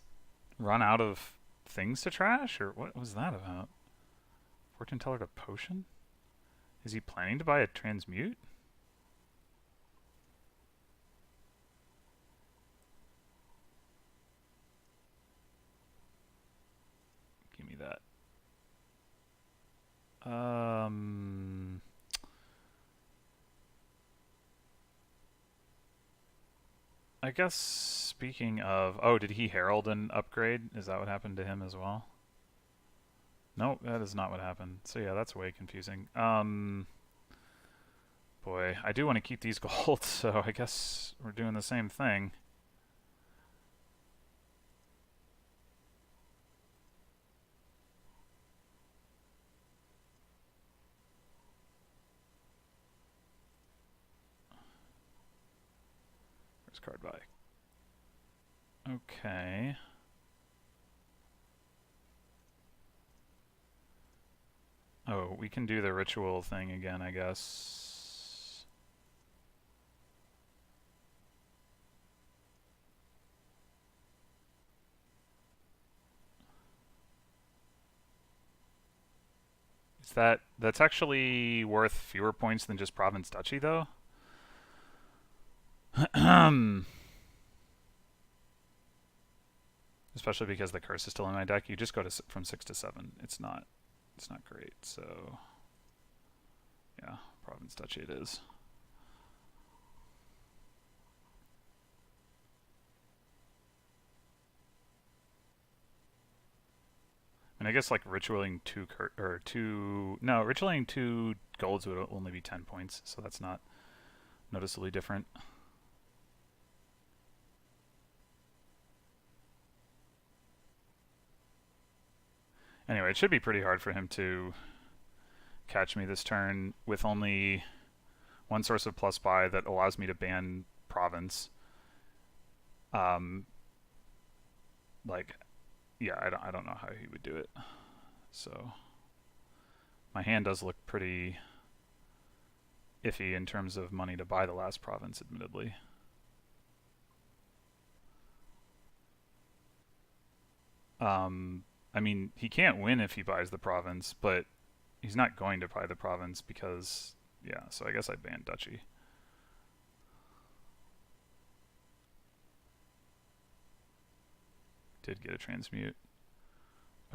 run out of things to trash, or what was that about? Fortune teller to potion? Is he planning to buy a transmute? Give me that. I guess speaking of... Oh, did he herald an upgrade? Is that what happened to him as well? Nope, that is not what happened. So yeah, that's way confusing. Boy, I do want to keep these gold, so I guess we're doing the same thing. First card buy. Okay. Oh, we can do the ritual thing again, I guess. Is that's actually worth fewer points than just province duchy though? Especially because the curse is still in my deck. You just go to from 6 to 7. It's not great. So yeah, province duchy it is. And I guess like ritualing ritualing 2 golds would only be 10 points, so that's not noticeably different. Anyway, it should be pretty hard for him to catch me this turn with only one source of plus buy that allows me to ban province. Like, yeah, I don't know how he would do it. So my hand does look pretty iffy in terms of money to buy the last province, admittedly. I mean, he can't win if he buys the province, but he's not going to buy the province because, yeah, so I guess I ban duchy. Did get a transmute.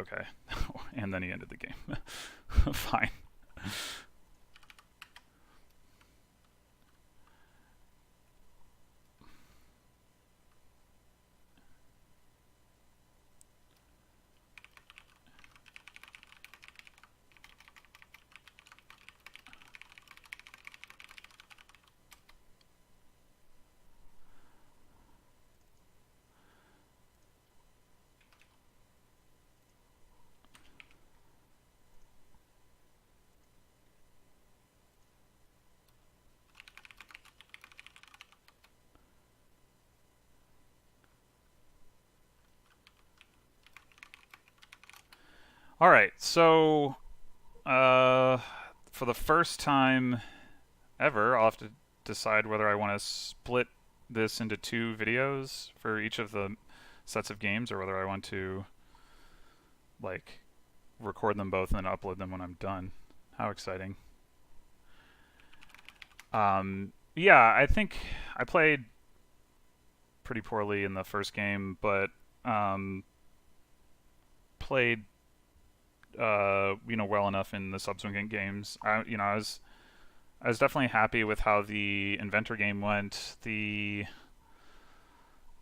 Okay. And then he ended the game. Fine. All right, so for the first time ever, I'll have to decide whether I want to split this into 2 videos for each of the sets of games, or whether I want to like record them both and then upload them when I'm done. How exciting! Yeah, I think I played pretty poorly in the first game, but played well enough in the subsequent games. I was definitely happy with how the Inventor game went. The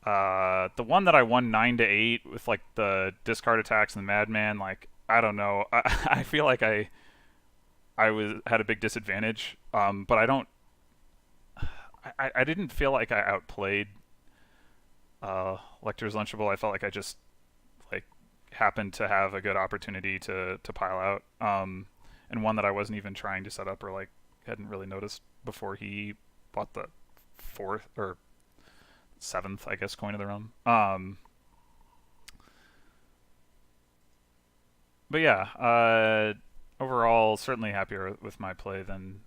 one that I won 9-8 with like the discard attacks and the Madman, like I don't know. I feel like I had a big disadvantage. But I didn't feel like I outplayed Lector's Lunchable. I felt like I just like happened to have a good opportunity to pile out. And one that I wasn't even trying to set up or like hadn't really noticed before he bought the 4th or 7th, I guess, coin of the realm. But yeah, overall, certainly happier with my play than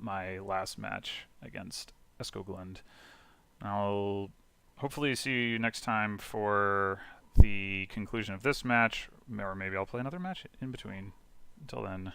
my last match against Escogland. I'll hopefully see you next time for the conclusion of this match, or maybe I'll play another match in between. Until then.